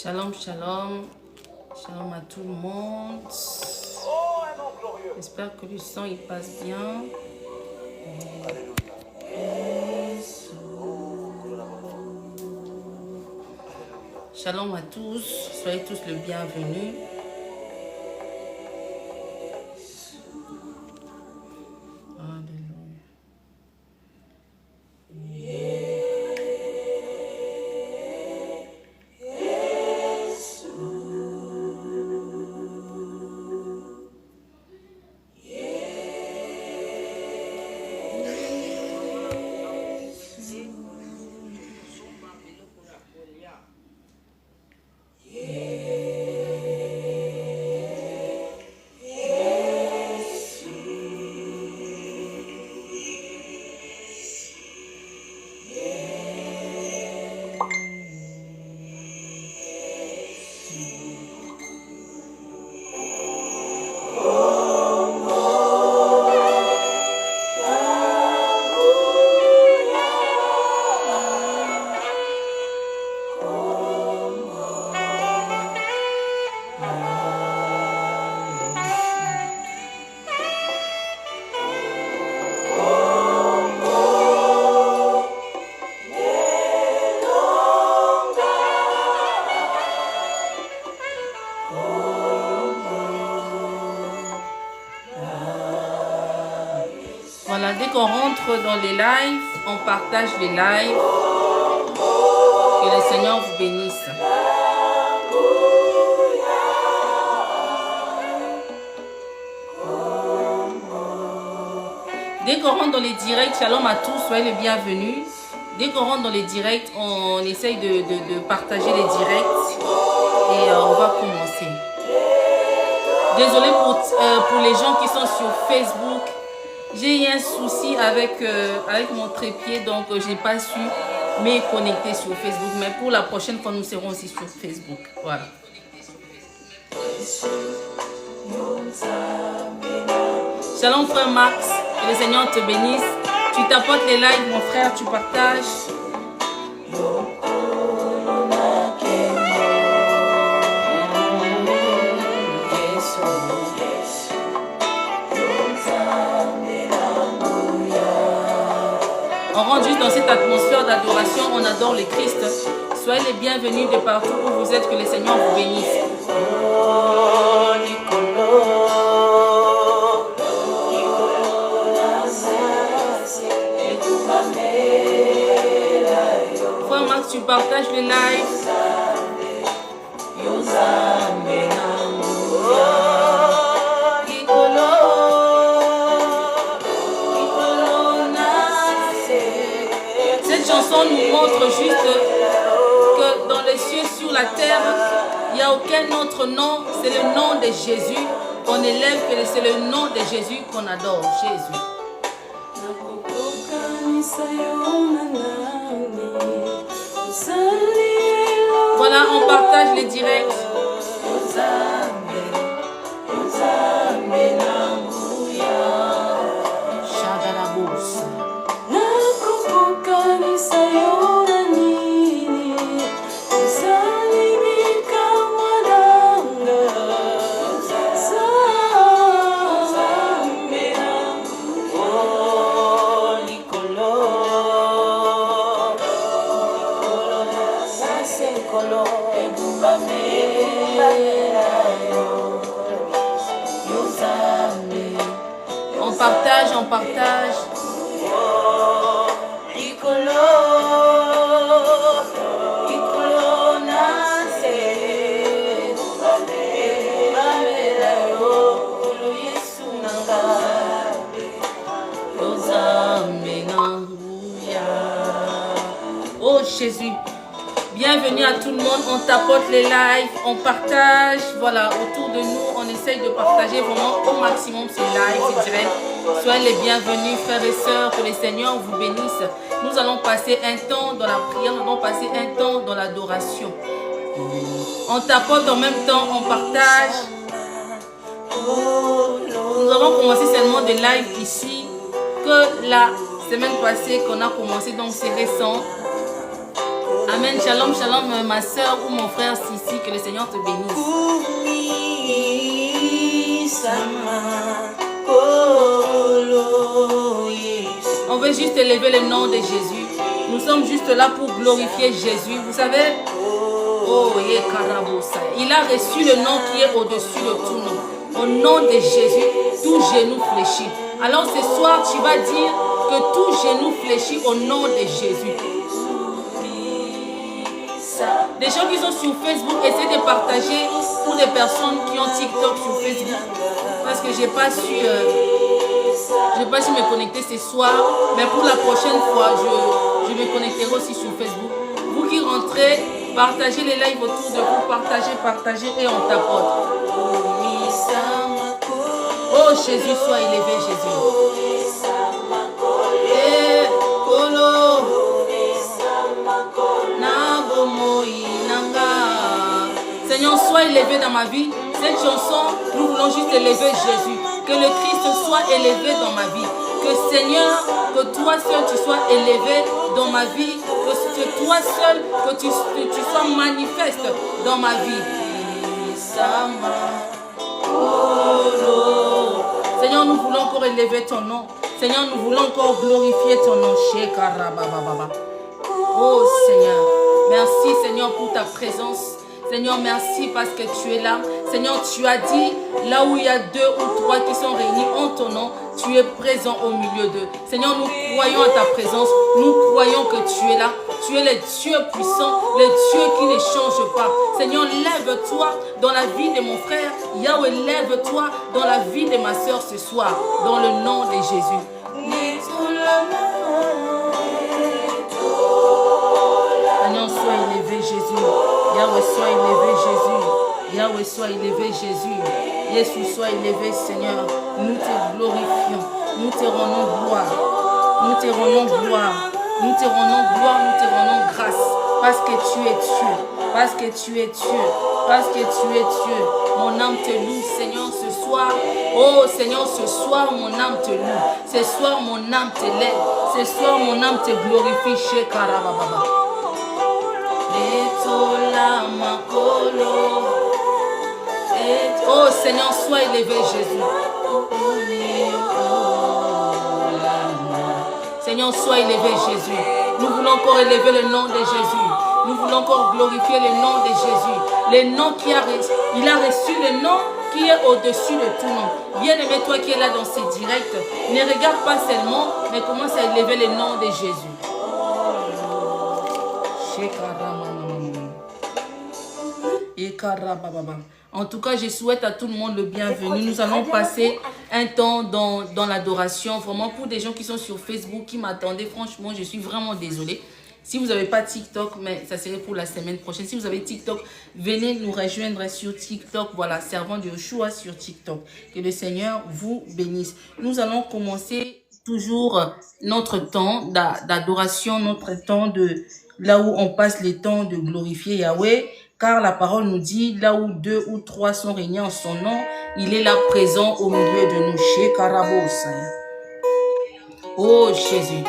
Shalom, shalom. Shalom à tout le monde. J'espère que le son il passe bien. Shalom à tous. Soyez tous le bienvenu. Voilà, dès qu'on rentre dans les lives, on partage les lives. Que le Seigneur vous bénisse. Dès qu'on rentre dans les directs, shalom à tous, soyez les bienvenus. Dès qu'on rentre dans les directs, on essaye de partager les directs et on va commencer. Désolé pour les gens qui sont sur Facebook. J'ai eu un souci avec mon trépied, donc je n'ai pas su me connecter sur Facebook. Mais pour la prochaine fois, nous serons aussi sur Facebook. Voilà. Shalom frère Max, que le Seigneur te bénisse. Tu t'apportes les likes, mon frère, tu partages. On rentre juste dans cette atmosphère d'adoration, on adore le Christ. Soyez les bienvenus de partout où vous êtes, que le Seigneur vous bénisse. Frère Max, tu partages le live. Cette chanson nous montre juste que dans les cieux, sur la terre, il n'y a aucun autre nom, c'est le nom de Jésus. On élève que c'est le nom de Jésus qu'on adore, Jésus. Voilà, on partage les directs. On partage. Oh Jésus, bienvenue à tout le monde, on tapote les lives, on partage, voilà, autour de nous, on essaye de partager vraiment au maximum ces lives, ces directs. Soyez les bienvenus, frères et sœurs, que le Seigneur vous bénisse. Nous allons passer un temps dans la prière, nous allons passer un temps dans l'adoration. On tapote en même temps, on partage. Nous avons commencé seulement des lives ici, que la semaine passée qu'on a commencé, donc c'est récent. Amen. Shalom, shalom, ma soeur ou mon frère Sissi. Que le Seigneur te bénisse. On veut juste élever le nom de Jésus. Nous sommes juste là pour glorifier Jésus. Vous savez, il a reçu le nom qui est au-dessus de tout nom. Au nom de Jésus, tout genou fléchit. Alors ce soir, tu vas dire que tout genou fléchit au nom de Jésus. Des gens qui sont sur Facebook, essayez de partager pour des personnes qui ont TikTok sur Facebook. Parce que j'ai pas su me connecter ce soir. Mais pour la prochaine fois, je me connecterai aussi sur Facebook. Vous qui rentrez, partagez les lives autour de vous. Partagez et on tapote. Oh Jésus, sois élevé, Jésus. Seigneur, sois élevé dans ma vie. Cette chanson, nous voulons juste élever Jésus. Que le Christ soit élevé dans ma vie. Que Seigneur, que toi seul tu sois élevé dans ma vie. Que toi seul, que tu sois manifeste dans ma vie. Seigneur, nous voulons encore élever ton nom. Seigneur, nous voulons encore glorifier ton nom. Oh Seigneur, merci Seigneur pour ta présence. Seigneur, merci parce que tu es là. Seigneur, tu as dit, là où il y a 2 ou 3 qui sont réunis en ton nom, tu es présent au milieu d'eux. Seigneur, nous croyons à ta présence. Nous croyons que tu es là. Tu es le Dieu puissant, le Dieu qui ne change pas. Seigneur, lève-toi dans la vie de mon frère. Yahweh, lève-toi dans la vie de ma soeur ce soir, dans le nom de Jésus. Seigneur, sois élevé, Jésus. Yahweh, sois élevé, Jésus. Yahweh, sois élevé, Jésus. Jésus, sois élevé, Seigneur. Nous te glorifions. Nous te rendons gloire. Nous te rendons gloire. Nous te rendons gloire. Nous te rendons grâce. Parce que tu es Dieu. Parce que tu es Dieu. Parce que tu es Dieu. Mon âme te loue, Seigneur, ce soir. Oh, Seigneur, ce soir, mon âme te loue. Ce soir, mon âme te lève. Ce soir, mon âme te glorifie. Chez Karababa. Oh Seigneur, sois élevé, Jésus. Seigneur, sois élevé, Jésus. Nous voulons encore élever le nom de Jésus. Nous voulons encore glorifier le nom de Jésus. Le nom il a reçu le nom qui est au-dessus de tout nom. Bien-aimé, toi qui es là dans ces directs, ne regarde pas seulement, mais commence à élever le nom de Jésus. En tout cas, je souhaite à tout le monde le bienvenu. Nous allons passer un temps dans l'adoration. Vraiment, pour des gens qui sont sur Facebook, qui m'attendaient, franchement, je suis vraiment désolée. Si vous n'avez pas TikTok, mais ça serait pour la semaine prochaine. Si vous avez TikTok, venez nous rejoindre sur TikTok. Voilà, servant de Yeshua sur TikTok. Que le Seigneur vous bénisse. Nous allons commencer toujours notre temps d'adoration, notre temps de là où on passe les temps de glorifier Yahweh. Car la parole nous dit, là où 2 ou 3 sont réunis en son nom, il est là présent au milieu de nous. Chez Karabos. Oh Jésus,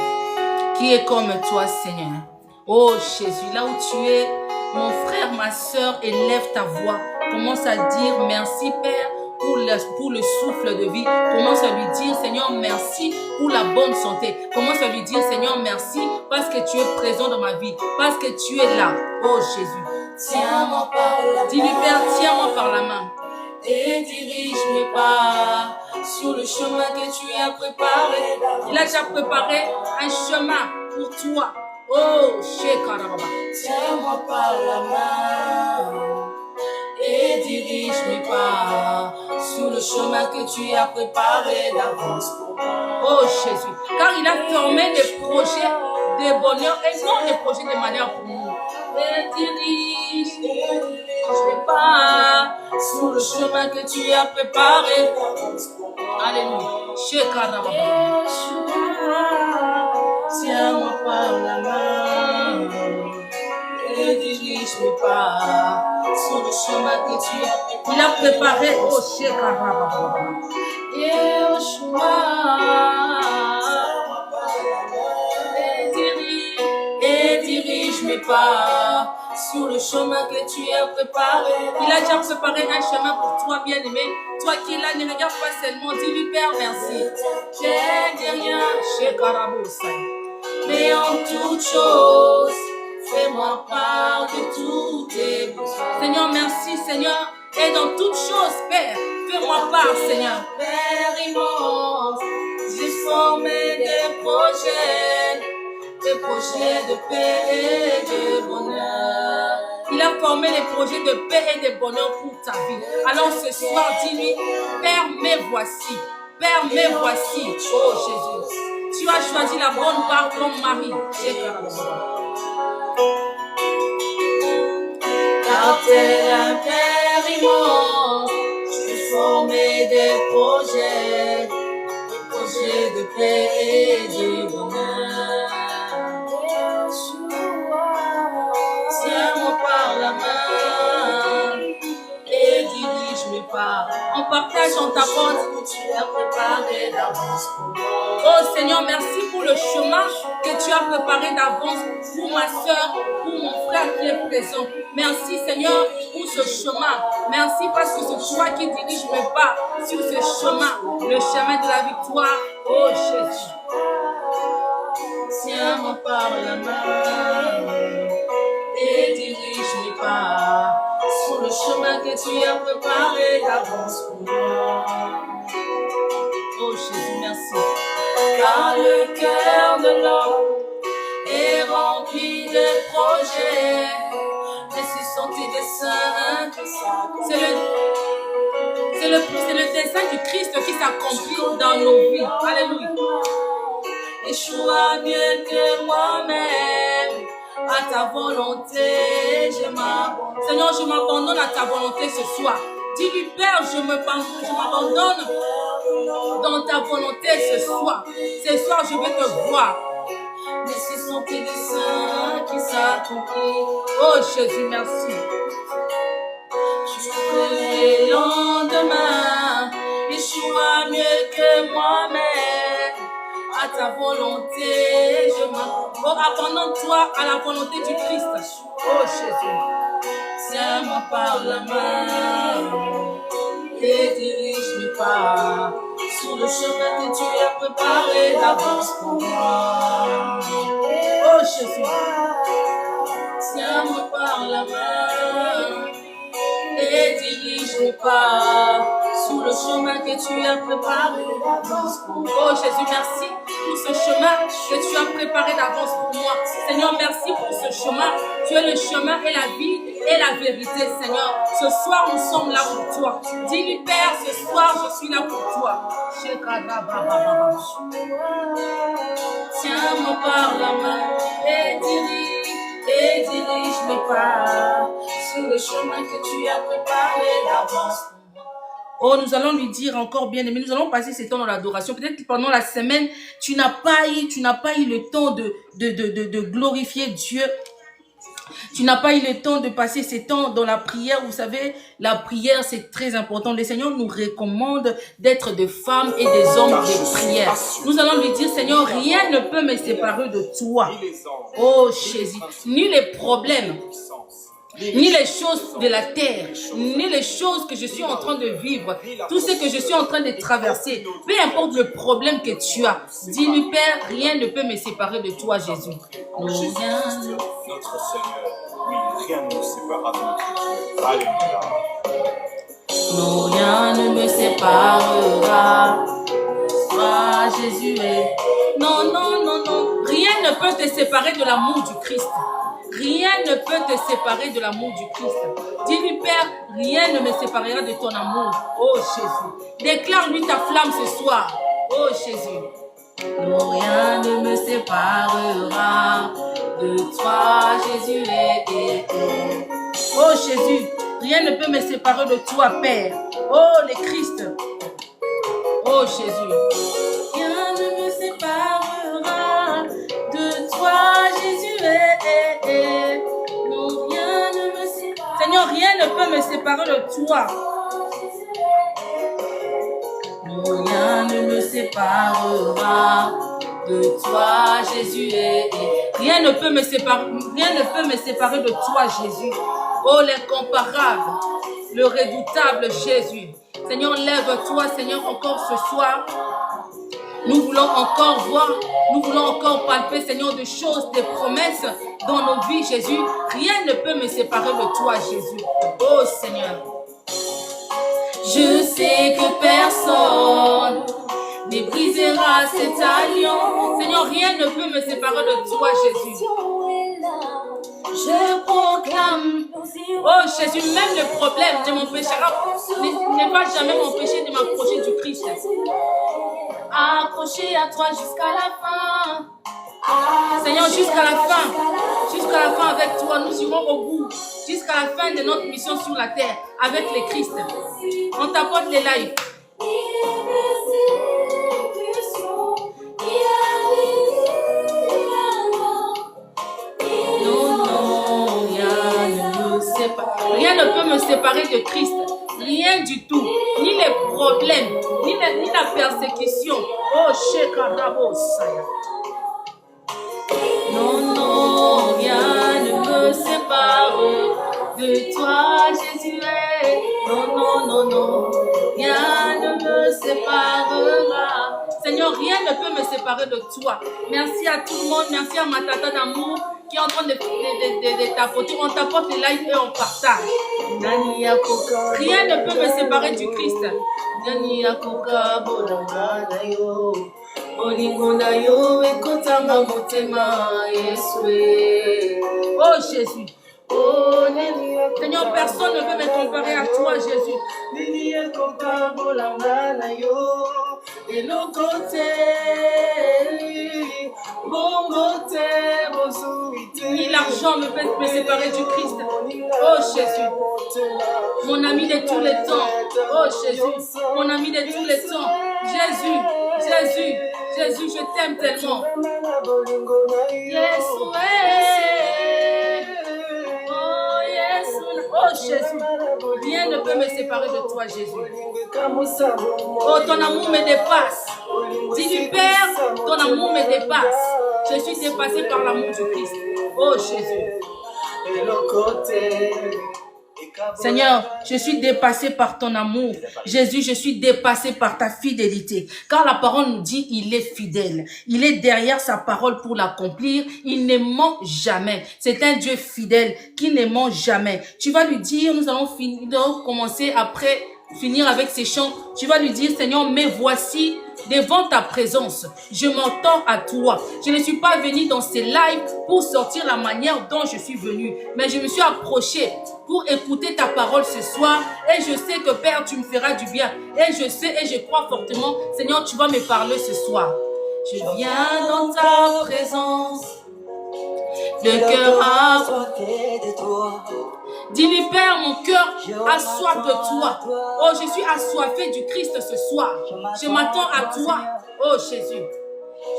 qui est comme toi, Seigneur. Oh Jésus, là où tu es, mon frère, ma soeur, élève ta voix. Commence à dire merci Père pour le souffle de vie. Commence à lui dire Seigneur merci pour la bonne santé. Commence à lui dire Seigneur merci parce que tu es présent dans ma vie. Parce que tu es là. Oh Jésus. Tiens-moi par la main. Dis-lui Père, tiens-moi par la main. Et dirige mes pas sur le chemin que tu as préparé. Il a déjà préparé un chemin pour toi. Oh, Shekarababa. Tiens-moi par la main et dirige mes pas sur le chemin que tu as préparé d'avance pour moi. Oh Jésus, car il a formé des projets de bonheur et non des projets de malheur pour nous. Et dirige mes pas sur le chemin que tu as préparé d'avance pour moi. Alléluia. Shekarababa. Tiens-moi par la main et dirige mes pas sur le chemin que tu as préparé. Il a préparé au Shekarababa. Et dirige mes mes pas sur le chemin que tu as préparé. Il a déjà préparé un chemin pour toi, bien-aimé. Toi qui es là, ne regarde pas seulement, dis-lui Père, merci. J'ai rien chez Karabosa. Mais en toute chose, fais-moi part de tous tes besoins. Seigneur, merci, Seigneur. Et dans toute chose, Père, fais-moi part, Seigneur. Père immense, j'ai formé des projets de paix et de bonheur. Il a formé les projets de paix et de bonheur pour ta vie. Alors ce soir, dis-lui, Père, me voici. Père, me voici. Oh Jésus, tu as choisi la bonne part comme mari. Car t'es un Père immense, tu formé des projets de paix et de bonheur. Tiens-moi par la main et dirige mes pas. En partageant ta porte, tu as préparé d'avance pour moi. Oh Seigneur, merci pour le chemin que tu as préparé d'avance pour ma soeur, pour mon frère qui est présent. Merci Seigneur pour ce chemin. Merci parce que c'est toi qui dirige mes pas sur ce chemin, le chemin de la victoire. Oh Jésus, tiens-moi par la main et dirige mes pas sur le chemin que tu as préparé d'avance pour moi. Oh Jésus, merci. Car le cœur de l'homme est rempli de projets, mais ce sont tes desseins. C'est le dessein du Christ qui s'accomplit dans nos vies. Alléluia. Échoua mieux que moi-même. À ta volonté, Seigneur, je m'abandonne à ta volonté ce soir. Dis-lui, Père, je m'abandonne dans ta volonté ce soir. Ce soir, je vais te voir. Mais ce sont tes desseins qui s'accomplissent. Oh Jésus, merci. Tu connais le lendemain. Échoua mieux que moi-même. À ta volonté, je m'abandonne. Oh, abandonne-toi à la volonté du Christ. Oh Jésus, tiens-moi par la main et dirige mes pas sur le chemin que tu as préparé d'avance pour moi. Oh Jésus, tiens-moi par la main et dirige mes pas sur le chemin que tu as préparé d'avance pour moi. Oh Jésus, merci pour ce chemin que tu as préparé d'avance pour moi. Seigneur, merci pour ce chemin. Tu es le chemin et la vie et la vérité, Seigneur. Ce soir, nous sommes là pour toi. Dis-lui, Père, ce soir, je suis là pour toi. Tiens-moi par la main et dirige mes pas sur le chemin que tu as préparé d'avance. Oh, nous allons lui dire encore, bien aimé, nous allons passer ce temps dans l'adoration. Peut-être que pendant la semaine, tu n'as pas eu le temps de glorifier Dieu. Tu n'as pas eu le temps de passer ces temps dans la prière. Vous savez, la prière, c'est très important. Le Seigneur nous recommande d'être des femmes et des hommes de prière. Nous allons lui dire, Seigneur, rien ne peut me séparer de toi. Oh, Jésus, ni les problèmes, ni les choses de la terre, ni les choses que je suis en train de vivre, tout ce que je suis en train de traverser, peu importe le problème que tu as, dis-lui, Père, rien ne peut me séparer de toi, Jésus. Notre Seigneur, oui, rien ne nous séparera de notre Dieu. Alléluia. Non, rien ne me séparera. Ah, Jésus est. Non, non, non, non. Rien ne peut te séparer de l'amour du Christ. Rien ne peut te séparer de l'amour du Christ. Dis-lui, Père, rien ne me séparera de ton amour. Oh Jésus. Déclare-lui ta flamme ce soir. Oh Jésus. Non, rien ne me séparera de toi, Jésus. Oh Jésus, rien ne peut me séparer de toi, Père. Oh le Christ. Oh Jésus. Rien ne me séparera de toi, Jésus. Non, rien ne me séparera. Seigneur, rien ne peut me séparer de toi. Non, rien ne me séparera de toi, Jésus. Rien ne peut me séparer de toi, Jésus. Oh, l'incomparable, le redoutable Jésus. Seigneur, lève-toi, Seigneur, encore ce soir. Nous voulons encore voir, nous voulons encore palper, Seigneur, des choses, des promesses dans nos vies, Jésus. Rien ne peut me séparer de toi, Jésus. Oh, Seigneur. Je sais que personne ne brisera cette alliance. Seigneur, rien ne peut me séparer de toi, Jésus. Je proclame. Oh Jésus, même le problème ne m'empêchera, ne va jamais m'empêcher de m'approcher du Christ. Accroché à toi jusqu'à la fin. Seigneur, jusqu'à la fin avec toi, nous irons au bout. Jusqu'à la fin de notre mission sur la terre avec les Christ. On t'apporte les lives. Rien ne peut me séparer de Christ. Rien du tout. Ni les problèmes, ni la persécution. Oh, Shekarabos. Non, rien ne me sépare de toi, Jésus. Non. Rien ne me séparera. Seigneur, rien ne peut me séparer de toi. Merci à tout le monde. Merci à ma tata d'amour qui est en train de tapoter. On tapote les lives et on partage. Rien ne peut me séparer du Christ. Oh Jésus. Oh Seigneur, personne ne peut me comparer à toi, Jésus. Ni l'argent ne peut me séparer du Christ. Oh Jésus, mon ami de tous les temps. Oh Jésus, mon ami de tous les temps. Jésus, je t'aime tellement. Yes, oh Jésus, rien ne peut me séparer de toi, Jésus. Oh, ton amour me dépasse. Dis-lui, Père, ton amour me dépasse. Je suis dépassé par l'amour du Christ. Oh Jésus. Seigneur, je suis dépassé par ton amour. Jésus, je suis dépassé par ta fidélité. Car la parole nous dit, il est fidèle. Il est derrière sa parole pour l'accomplir. Il ne ment jamais. C'est un Dieu fidèle qui ne ment jamais. Tu vas lui dire, nous allons commencer après finir avec ces chants. Tu vas lui dire, Seigneur, me voici devant ta présence. Je m'entends à toi. Je ne suis pas venu dans ces lives pour sortir la manière dont je suis venu, mais je me suis approché pour écouter ta parole ce soir. Et je sais que Père, tu me feras du bien. Et je sais et je crois fortement, Seigneur, tu vas me parler ce soir. Je viens dans ta présence. Le cœur a soif de toi. Dis-lui, Père, mon cœur a soif de toi. Oh, je suis assoiffé du Christ ce soir. Je m'attends à toi. Oh, Jésus.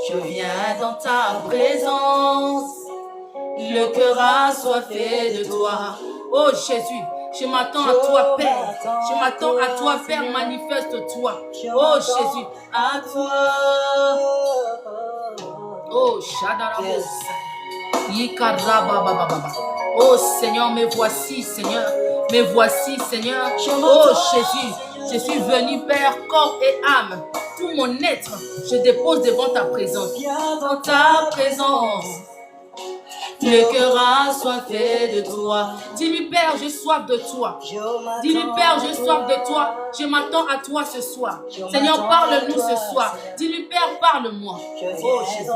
Je viens dans ta présence. Le cœur assoiffé de toi. Oh, Jésus. Je m'attends à toi, Père. Je m'attends à toi, Père. Manifeste-toi. Oh, Jésus. À toi. Oh, Shadarabos. Oh Seigneur, me voici, Seigneur. Me voici, Seigneur. Oh Jésus, je suis venu, Père, corps et âme. Tout mon être, je dépose devant ta présence. Dans ta présence, le cœur assoiffé de toi. Dis-lui, Père, j'ai soif de toi. Dis-lui, Père, j'ai soif de toi. Je m'attends à toi ce soir. Seigneur, parle-nous ce soir. Dis-lui, Père, parle-moi. Oh Jésus.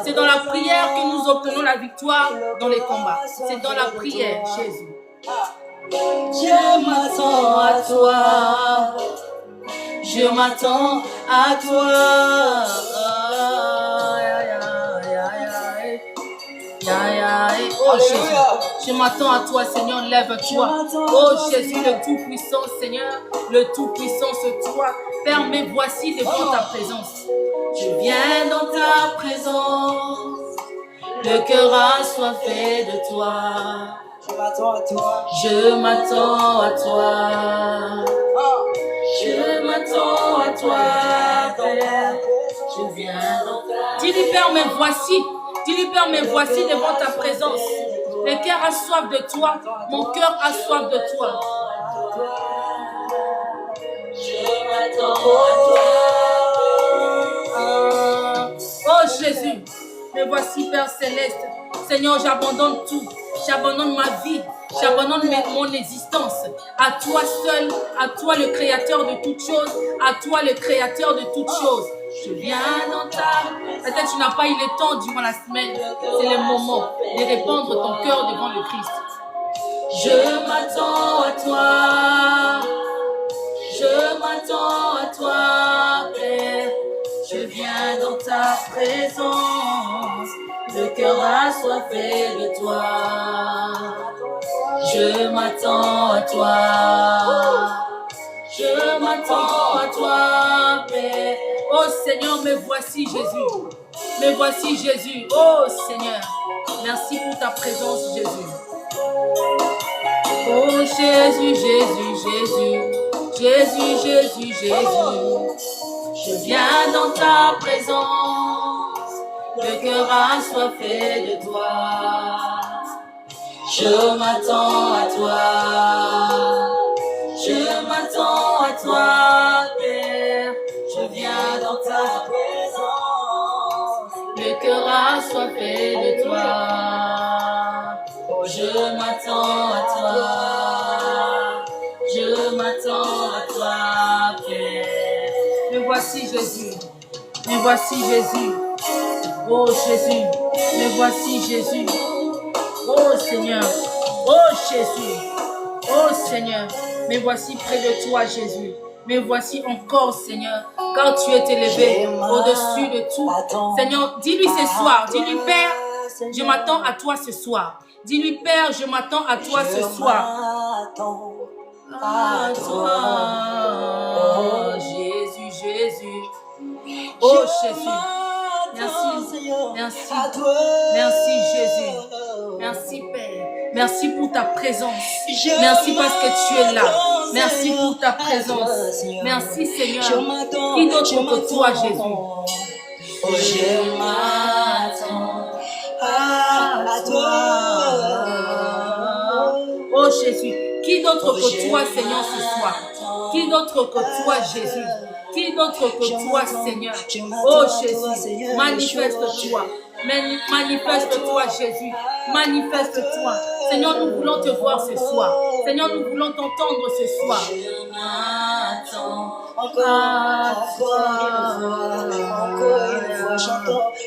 C'est dans la prière que nous obtenons la victoire dans les combats. C'est dans la prière, Jésus. Je m'attends à toi. Je m'attends à toi. Oh Jésus, je m'attends à toi, Seigneur, lève-toi. Oh Jésus, le Tout-Puissant, Seigneur, le Tout-Puissant, c'est toi. Père, me voici devant ta présence. Je viens dans ta présence, le cœur assoiffé de toi. Je m'attends à toi. Je m'attends à toi. Je m'attends à toi, Père. Je viens dans ta présence. Dis-lui, Père, me voici. Dis-lui, Père, me voici devant ta présence. Le cœur a soif de toi. Mon cœur a soif de toi. Oh Jésus, me voici Père Céleste. Seigneur, j'abandonne tout. J'abandonne ma vie. J'abandonne mon existence. À toi seul, à toi le créateur de toutes choses. À toi le créateur de toutes choses. Je viens dans ta... Peut-être tu n'as pas eu le temps durant la semaine. C'est le moment de répandre ton cœur devant le Christ. Je m'attends à toi. Je m'attends à toi, Père. Je viens dans ta présence. Le cœur assoiffé de toi. Je m'attends à toi. Je m'attends à toi, Père. Oh Seigneur, me voici Jésus. Me voici Jésus. Oh Seigneur, merci pour ta présence, Jésus. Oh Jésus, Jésus, Jésus. Jésus, Jésus, Jésus. Je viens dans ta présence. Le cœur assoiffé de toi. Je m'attends à toi. Je m'attends à toi, Père. Je viens dans ta présence. Le cœur assoiffé de toi. Oh, je m'attends à toi. Je m'attends à toi, Père. Me voici Jésus. Me voici Jésus. Oh Jésus. Me voici Jésus. Oh Seigneur. Oh Jésus. Oh Seigneur. Me voici près de toi, Jésus. Me voici encore, Seigneur, car tu es élevé au-dessus de tout. Seigneur, dis-lui ce soir, dis-lui, Père, je m'attends à toi ce soir. Dis-lui, Père, je m'attends à toi ce soir. À toi, oh Jésus, Jésus. Oh Jésus. Merci, merci, merci Jésus. Merci Père. Merci pour ta présence. Merci parce que tu es là. Merci pour ta présence. Merci Seigneur. Qui d'autre que toi, Jésus? Oh, je m'attends à toi. Oh Jésus. Qui d'autre que toi, Seigneur, ce soir? Qui d'autre que toi, Jésus? Qui d'autre que toi, Seigneur? Oh Jésus, manifeste-toi. Manifeste-toi, Jésus. Manifeste-toi. Seigneur, nous voulons te voir ce soir. Seigneur, nous voulons t'entendre ce soir. Je m'attends à toi.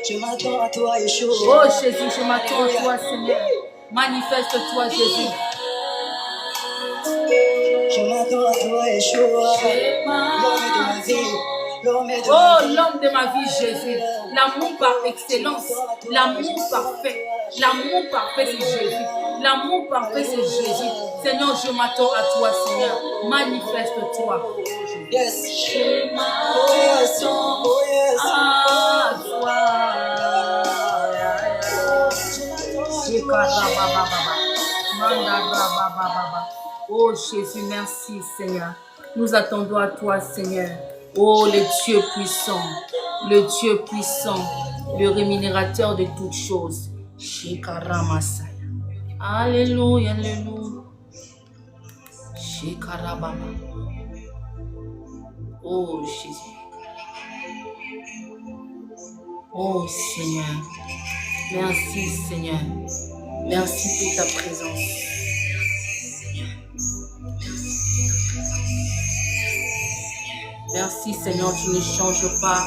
Je m'attends à toi, Yeshua. Oh Jésus, je m'attends à toi, Seigneur. Manifeste-toi, Jésus. Je m'attends à toi, Yeshua. L'homme de ma vie. Oh, l'homme de ma vie, Jésus. L'amour par excellence. L'amour parfait. L'amour parfait, c'est Jésus. L'amour parfait, c'est Jésus. Seigneur, je m'attends à toi, Seigneur. Manifeste-toi. Yes. Je m'attends à toi. Oh Jésus, merci Seigneur. Nous attendons à toi, Seigneur. Oh, le Dieu puissant, le rémunérateur de toutes choses. Shekaramasaya. Alléluia, alléluia. Shekarababa. Oh Jésus. Oh Seigneur. Merci Seigneur. Merci pour ta présence. Merci Seigneur, tu ne changes pas.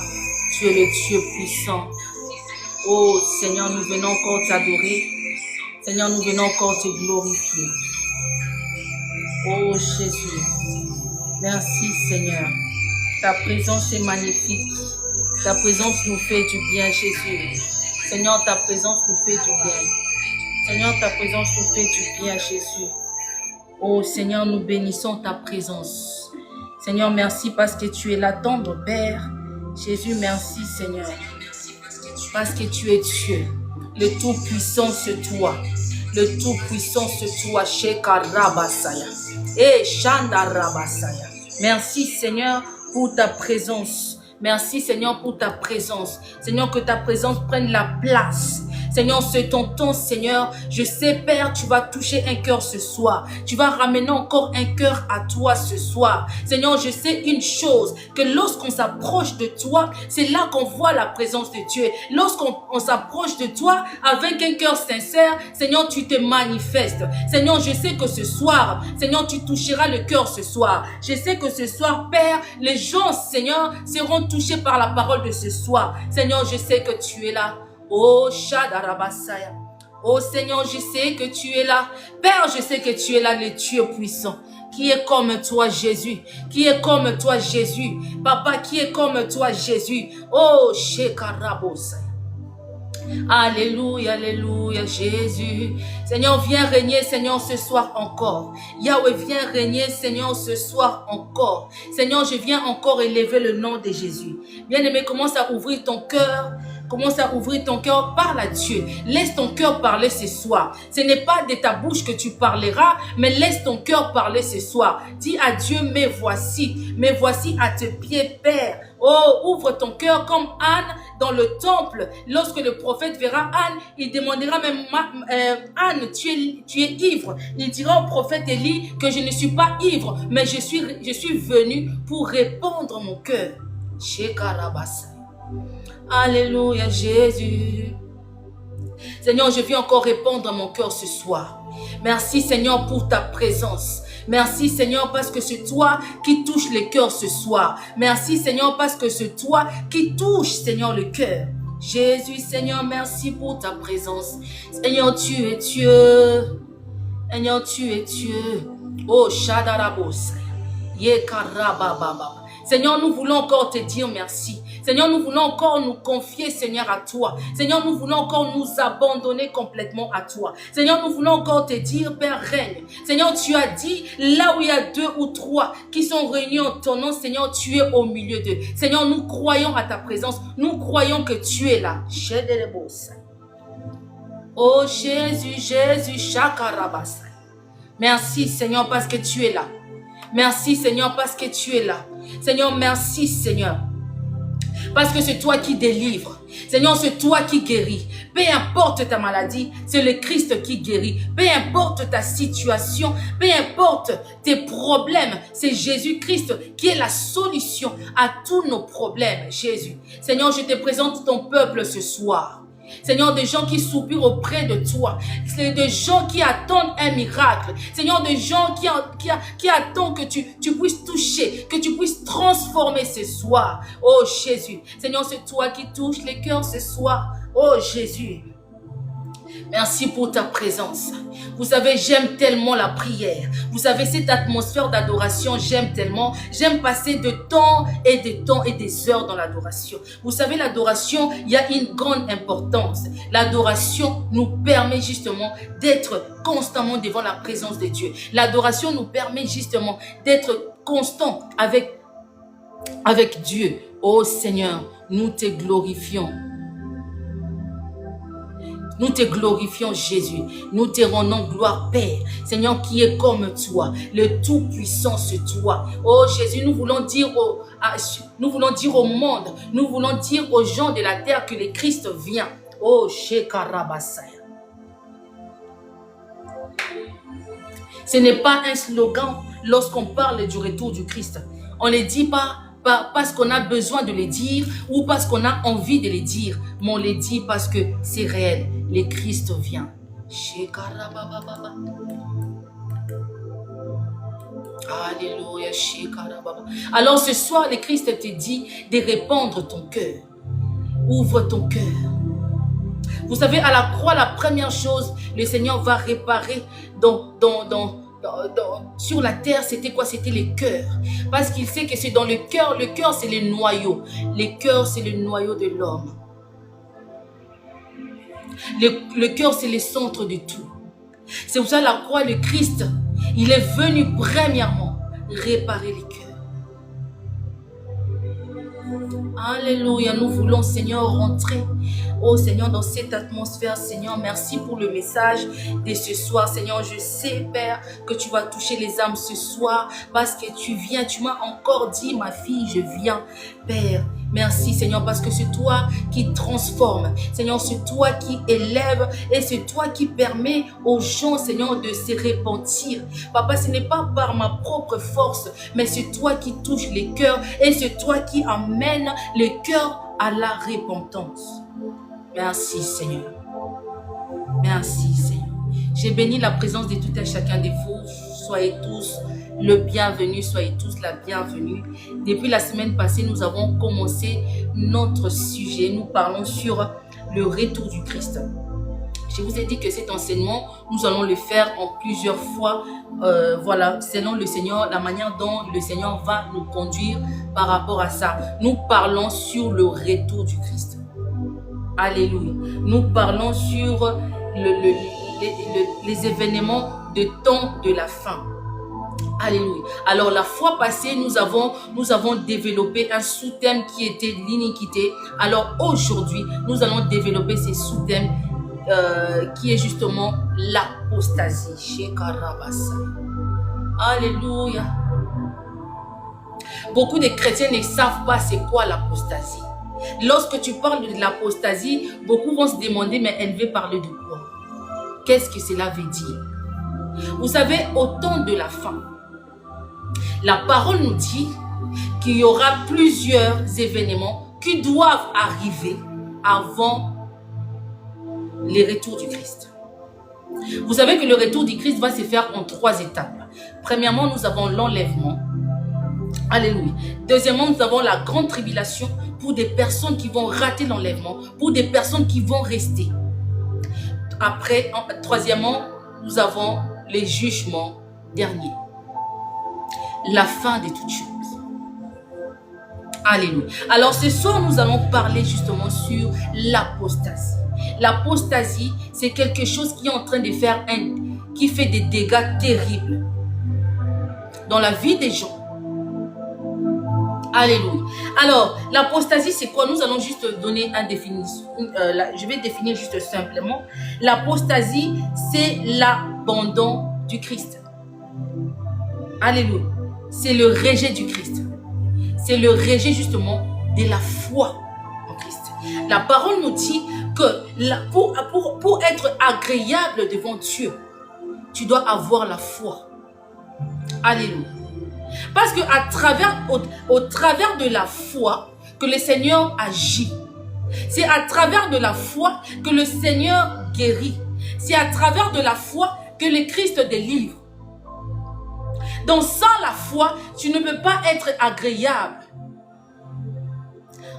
Tu es le Dieu puissant. Oh Seigneur, nous venons encore t'adorer. Seigneur, nous venons encore te glorifier. Oh Jésus, merci Seigneur. Ta présence est magnifique. Ta présence nous fait du bien, Jésus. Seigneur, ta présence nous fait du bien. Seigneur, ta présence nous fait du bien, Jésus. Oh Seigneur, nous bénissons ta présence. Seigneur, merci parce que tu es là, tendre Père. Jésus, merci Seigneur. Parce que tu es Dieu. Le Tout-Puissant, c'est toi. Le Tout-Puissant, c'est toi. Shekarabasaya. Et Shandarabasaya. Merci Seigneur pour ta présence. Merci Seigneur pour ta présence. Seigneur, que ta présence prenne la place. Seigneur, c'est ton temps, Seigneur. Je sais, Père, tu vas toucher un cœur ce soir. Tu vas ramener encore un cœur à toi ce soir. Seigneur, je sais une chose, que lorsqu'on s'approche de toi, c'est là qu'on voit la présence de Dieu. Lorsqu'on s'approche de toi avec un cœur sincère, Seigneur, tu te manifestes. Seigneur, je sais que ce soir, Seigneur, tu toucheras le cœur ce soir. Je sais que ce soir, Père, les gens, Seigneur, seront touchés par la parole de ce soir. Seigneur, je sais que tu es là. Oh, Shadarabasaya. Oh Seigneur, je sais que tu es là. Père, je sais que tu es là, le Dieu puissant. Qui est comme toi, Jésus? Qui est comme toi, Jésus? Papa, qui est comme toi, Jésus? Oh, Shekarabosaya. Alléluia, alléluia, Jésus. Seigneur, viens régner, Seigneur, ce soir encore. Yahweh, viens régner, Seigneur, ce soir encore. Seigneur, je viens encore élever le nom de Jésus. Bien-aimé, commence à ouvrir ton cœur. Commence à ouvrir ton cœur, parle à Dieu. Laisse ton cœur parler ce soir. Ce n'est pas de ta bouche que tu parleras, mais laisse ton cœur parler ce soir. Dis à Dieu, me voici à tes pieds, Père. Oh, ouvre ton cœur comme Anne dans le temple. Lorsque le prophète verra Anne, il demandera même, Anne, tu es ivre. Il dira au prophète Élie que je ne suis pas ivre, mais je suis venu pour répandre mon cœur. Shekarabasa. Alléluia, Jésus. Seigneur, je viens encore répondre à mon cœur ce soir. Merci, Seigneur, pour ta présence. Merci, Seigneur, parce que c'est toi qui touches les cœurs ce soir. Merci, Seigneur, parce que c'est toi qui touches, Seigneur, le cœur. Jésus, Seigneur, merci pour ta présence. Seigneur, tu es Dieu. Seigneur, tu es Dieu. Oh, Shadarabos. Yekarabababa. Seigneur, nous voulons encore te dire merci. Seigneur, nous voulons encore nous confier, Seigneur, à toi. Seigneur, nous voulons encore nous abandonner complètement à toi. Seigneur, nous voulons encore te dire, Père, règne. Seigneur, tu as dit, là où il y a 2 ou 3 qui sont réunis en ton nom, Seigneur, tu es au milieu d'eux. Seigneur, nous croyons à ta présence. Nous croyons que tu es là. Oh Jésus, Jésus, Shakarabasa. Merci, Seigneur, parce que tu es là. Merci, Seigneur, parce que tu es là. Seigneur, merci, Seigneur. Parce que c'est toi qui délivres. Seigneur, c'est toi qui guéris. Peu importe ta maladie, c'est le Christ qui guérit. Peu importe ta situation, peu importe tes problèmes, c'est Jésus-Christ qui est la solution à tous nos problèmes. Jésus. Seigneur, je te présente ton peuple ce soir. Seigneur, des gens qui soupirent auprès de toi. C'est des gens qui attendent un miracle. Seigneur, des gens qui attendent que tu puisses toucher, que tu puisses transformer ce soir. Oh Jésus. Seigneur, c'est toi qui touches les cœurs ce soir. Oh Jésus. Merci pour ta présence. Vous savez, j'aime tellement la prière. Vous savez, cette atmosphère d'adoration, j'aime tellement. J'aime passer de temps et des heures dans l'adoration. Vous savez, l'adoration, il y a une grande importance. L'adoration nous permet justement d'être constamment devant la présence de Dieu. L'adoration nous permet justement d'être constant avec Dieu. Oh Seigneur, nous te glorifions. Nous te glorifions, Jésus. Nous te rendons gloire, Père. Seigneur, qui est comme toi. Le Tout-Puissant, c'est toi. Oh, Jésus, nous voulons dire au monde, nous voulons dire aux gens de la terre que le Christ vient. Oh, Shekarabasaya. Ce n'est pas un slogan lorsqu'on parle du retour du Christ. On ne le dit pas parce qu'on a besoin de le dire ou parce qu'on a envie de le dire, mais on le dit parce que c'est réel. Le Christ vient. Alléluia. Alors ce soir, le Christ te dit de répandre ton cœur. Ouvre ton cœur. Vous savez, à la croix, la première chose, le Seigneur va réparer sur la terre, c'était quoi? C'était le cœur. Parce qu'il sait que c'est dans le cœur. Le cœur, c'est le noyau. Le cœur, c'est le noyau de l'homme. Le cœur, c'est le centre de tout. C'est pour ça la croix, le Christ, il est venu premièrement réparer les cœurs. Alléluia, nous voulons, Seigneur, rentrer, oh Seigneur, dans cette atmosphère. Seigneur, merci pour le message de ce soir. Seigneur, je sais, Père, que tu vas toucher les âmes ce soir parce que tu viens, tu m'as encore dit, ma fille, je viens, Père. Merci Seigneur parce que c'est toi qui transforme. Seigneur, c'est toi qui élève et c'est toi qui permet aux gens, Seigneur, de se repentir. Papa, ce n'est pas par ma propre force, mais c'est toi qui touches les cœurs et c'est toi qui amène les cœurs à la repentance. Merci Seigneur. Merci Seigneur. J'ai béni la présence de tout un chacun de vous. Soyez tous le bienvenu, soyez tous la bienvenue. Depuis la semaine passée, nous avons commencé notre sujet. Nous parlons sur le retour du Christ. Je vous ai dit que cet enseignement, nous allons le faire en plusieurs fois. Voilà, selon le Seigneur, la manière dont le Seigneur va nous conduire par rapport à ça. Nous parlons sur le retour du Christ. Alléluia. Nous parlons sur les événements de temps de la fin. Alléluia. Alors la fois passée, nous avons développé un sous-thème qui était l'iniquité. Alors aujourd'hui, nous allons développer ces sous-thèmes qui est justement l'apostasie. Alléluia. Beaucoup de chrétiens ne savent pas c'est quoi l'apostasie. Lorsque tu parles de l'apostasie, beaucoup vont se demander mais elle veut parler de quoi? Qu'est-ce que cela veut dire? Vous savez, au temps de la fin, la parole nous dit qu'il y aura plusieurs événements qui doivent arriver avant le retour du Christ. Vous savez que le retour du Christ va se faire en 3 étapes. Premièrement, nous avons l'enlèvement. Alléluia. Deuxièmement, nous avons la grande tribulation pour des personnes qui vont rater l'enlèvement, pour des personnes qui vont rester. Après, troisièmement, nous avons les jugements derniers. La fin de toutes choses. Alléluia. Alors ce soir, nous allons parler justement sur l'apostasie. L'apostasie, c'est quelque chose qui est en train de faire qui fait des dégâts terribles dans la vie des gens. Alléluia. Alors, l'apostasie, c'est quoi? Nous allons juste donner une définition. Je vais définir juste simplement. L'apostasie, c'est l'abandon du Christ. Alléluia. C'est le rejet du Christ. C'est le rejet justement de la foi en Christ. La parole nous dit que pour être agréable devant Dieu, tu dois avoir la foi. Alléluia. Parce que au travers de la foi que le Seigneur agit. C'est à travers de la foi que le Seigneur guérit. C'est à travers de la foi que le Christ délivre. Donc sans la foi, tu ne peux pas être agréable.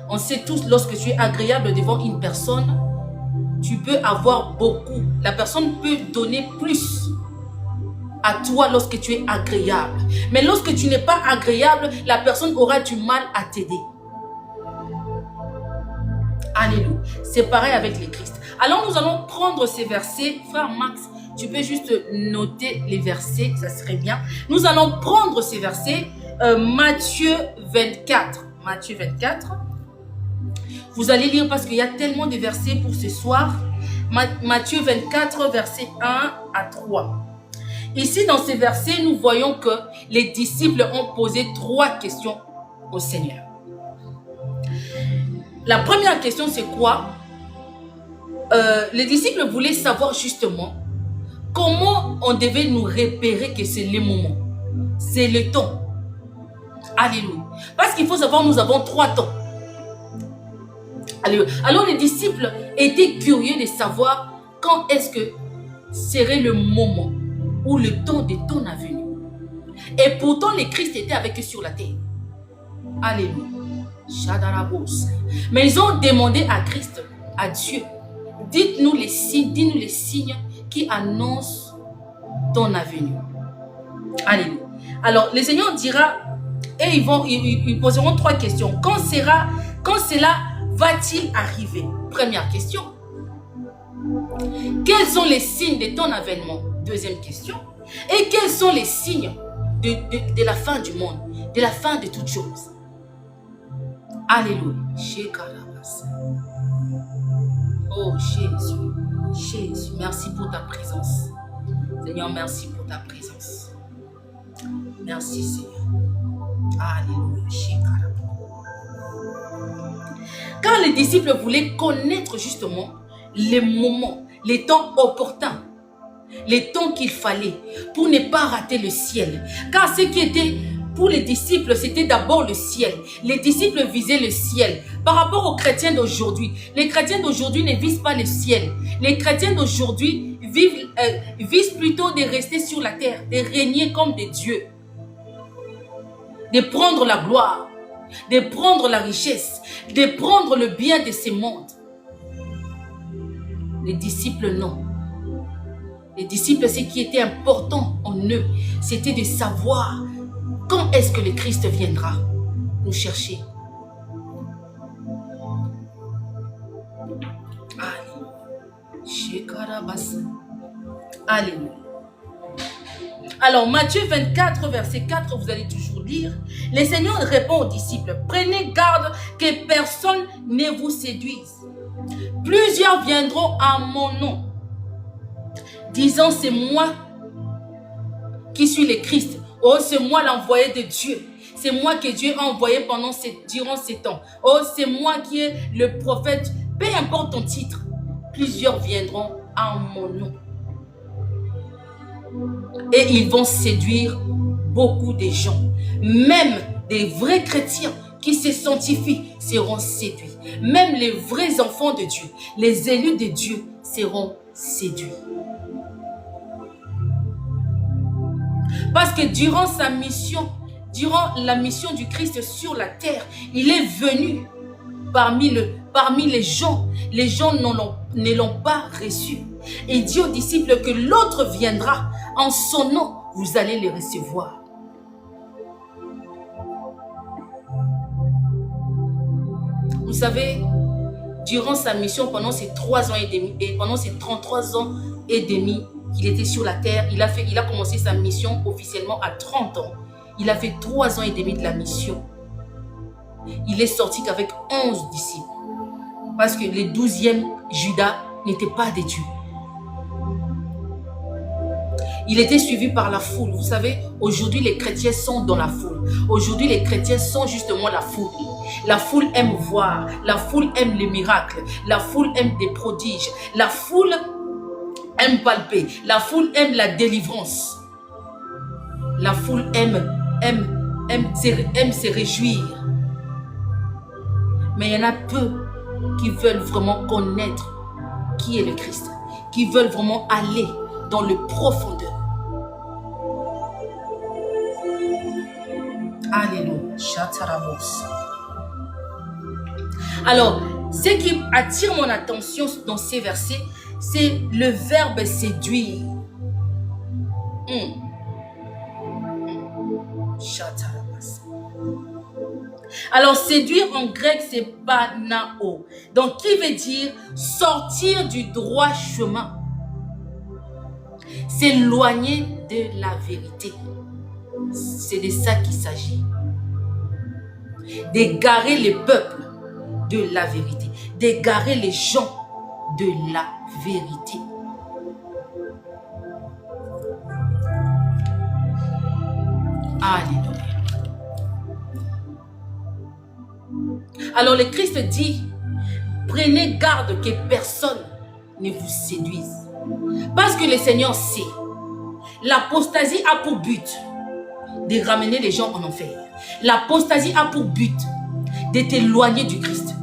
On sait tous, lorsque tu es agréable devant une personne, tu peux avoir beaucoup. La personne peut donner plus à toi lorsque tu es agréable. Mais lorsque tu n'es pas agréable, la personne aura du mal à t'aider. Alléluia. C'est pareil avec les Christ. Alors nous allons prendre ces versets. Frère Max, tu peux juste noter les versets, ça serait bien. Nous allons prendre ces versets. Matthieu 24. Matthieu 24. Vous allez lire parce qu'il y a tellement de versets pour ce soir. Matthieu 24, versets 1 à 3. Ici, dans ces versets, nous voyons que les disciples ont posé 3 questions au Seigneur. La première question, c'est quoi? Les disciples voulaient savoir justement comment on devait nous repérer que c'est le moment. C'est le temps. Alléluia. Parce qu'il faut savoir, nous avons 3 temps. Alléluia. Alors les disciples étaient curieux de savoir quand est-ce que serait le moment où le temps de ton venue. Et pourtant, le Christ était avec eux sur la terre. Alléluia. Mais ils ont demandé à Christ, à Dieu, dites-nous les signes qui annoncent ton venue. Alléluia. Alors, le Seigneur dira, et ils poseront 3 questions. Quand cela va-t-il arriver? Première question. Quels sont les signes de ton avènement? Deuxième question. Et quels sont les signes de la fin du monde, de la fin de toutes choses? Alléluia. Oh Jésus, Jésus, merci pour ta présence. Seigneur, merci pour ta présence. Merci Seigneur. Alléluia. les disciples voulaient connaître justement les moments, les temps opportuns, les temps qu'il fallait pour ne pas rater le ciel. Car ce qui était pour les disciples, c'était d'abord le ciel. Les disciples visaient le ciel. Par rapport aux chrétiens d'aujourd'hui, les chrétiens d'aujourd'hui ne visent pas le ciel. Les chrétiens d'aujourd'hui visent plutôt de rester sur la terre, de régner comme des dieux, de prendre la gloire, de prendre la richesse, de prendre le bien de ce monde. Les disciples, non. Les disciples, ce qui était important en eux, c'était de savoir quand est-ce que le Christ viendra nous chercher. Alléluia. Alors, Matthieu 24, verset 4, vous allez toujours lire. Le Seigneur répond aux disciples, prenez garde que personne ne vous séduise. Plusieurs viendront à mon nom, disant c'est moi qui suis le Christ. Oh, c'est moi l'envoyé de Dieu. C'est moi que Dieu a envoyé durant ces temps. Oh, c'est moi qui est le prophète. Peu importe ton titre, plusieurs viendront à mon nom. Et ils vont séduire beaucoup de gens. Même des vrais chrétiens qui se sanctifient seront séduits. Même les vrais enfants de Dieu, les élus de Dieu seront séduits. Parce que durant sa mission, durant la mission du Christ sur la terre, il est venu parmi les gens. Les gens ne l'ont pas reçu. Il dit aux disciples que l'autre viendra en son nom, vous allez les recevoir. Vous savez, durant sa mission, pendant ces 3 ans et demi, et pendant ces 33 ans et demi qu'il était sur la terre, il a commencé sa mission officiellement à 30 ans. Il a fait 3 ans et demi de la mission. Il est sorti qu'avec 11 disciples. Parce que le 12e, Judas, n'était pas des dieux. Il était suivi par la foule. Vous savez, aujourd'hui, les chrétiens sont dans la foule. Aujourd'hui, les chrétiens sont justement la foule. La foule aime voir. La foule aime les miracles. La foule aime des prodiges. La foule aime palper. La foule aime la délivrance. La foule aime se réjouir. Mais il y en a peu qui veulent vraiment connaître qui est le Christ. Qui veulent vraiment aller dans le profondeur. Alléluia. Chatarabos. Alors, ce qui attire mon attention dans ces versets, c'est le verbe séduire. Chatarabos. Alors, séduire en grec, c'est banao. Donc, qui veut dire sortir du droit chemin. S'éloigner de la vérité. C'est de ça qu'il s'agit. D'égarer les peuples de la vérité. D'égarer les gens de la vérité. Alléluia. Alors le Christ dit, prenez garde que personne ne vous séduise. Parce que le Seigneur sait, l'apostasie a pour but de ramener les gens en enfer. L'apostasie a pour but de t'éloigner du Christ.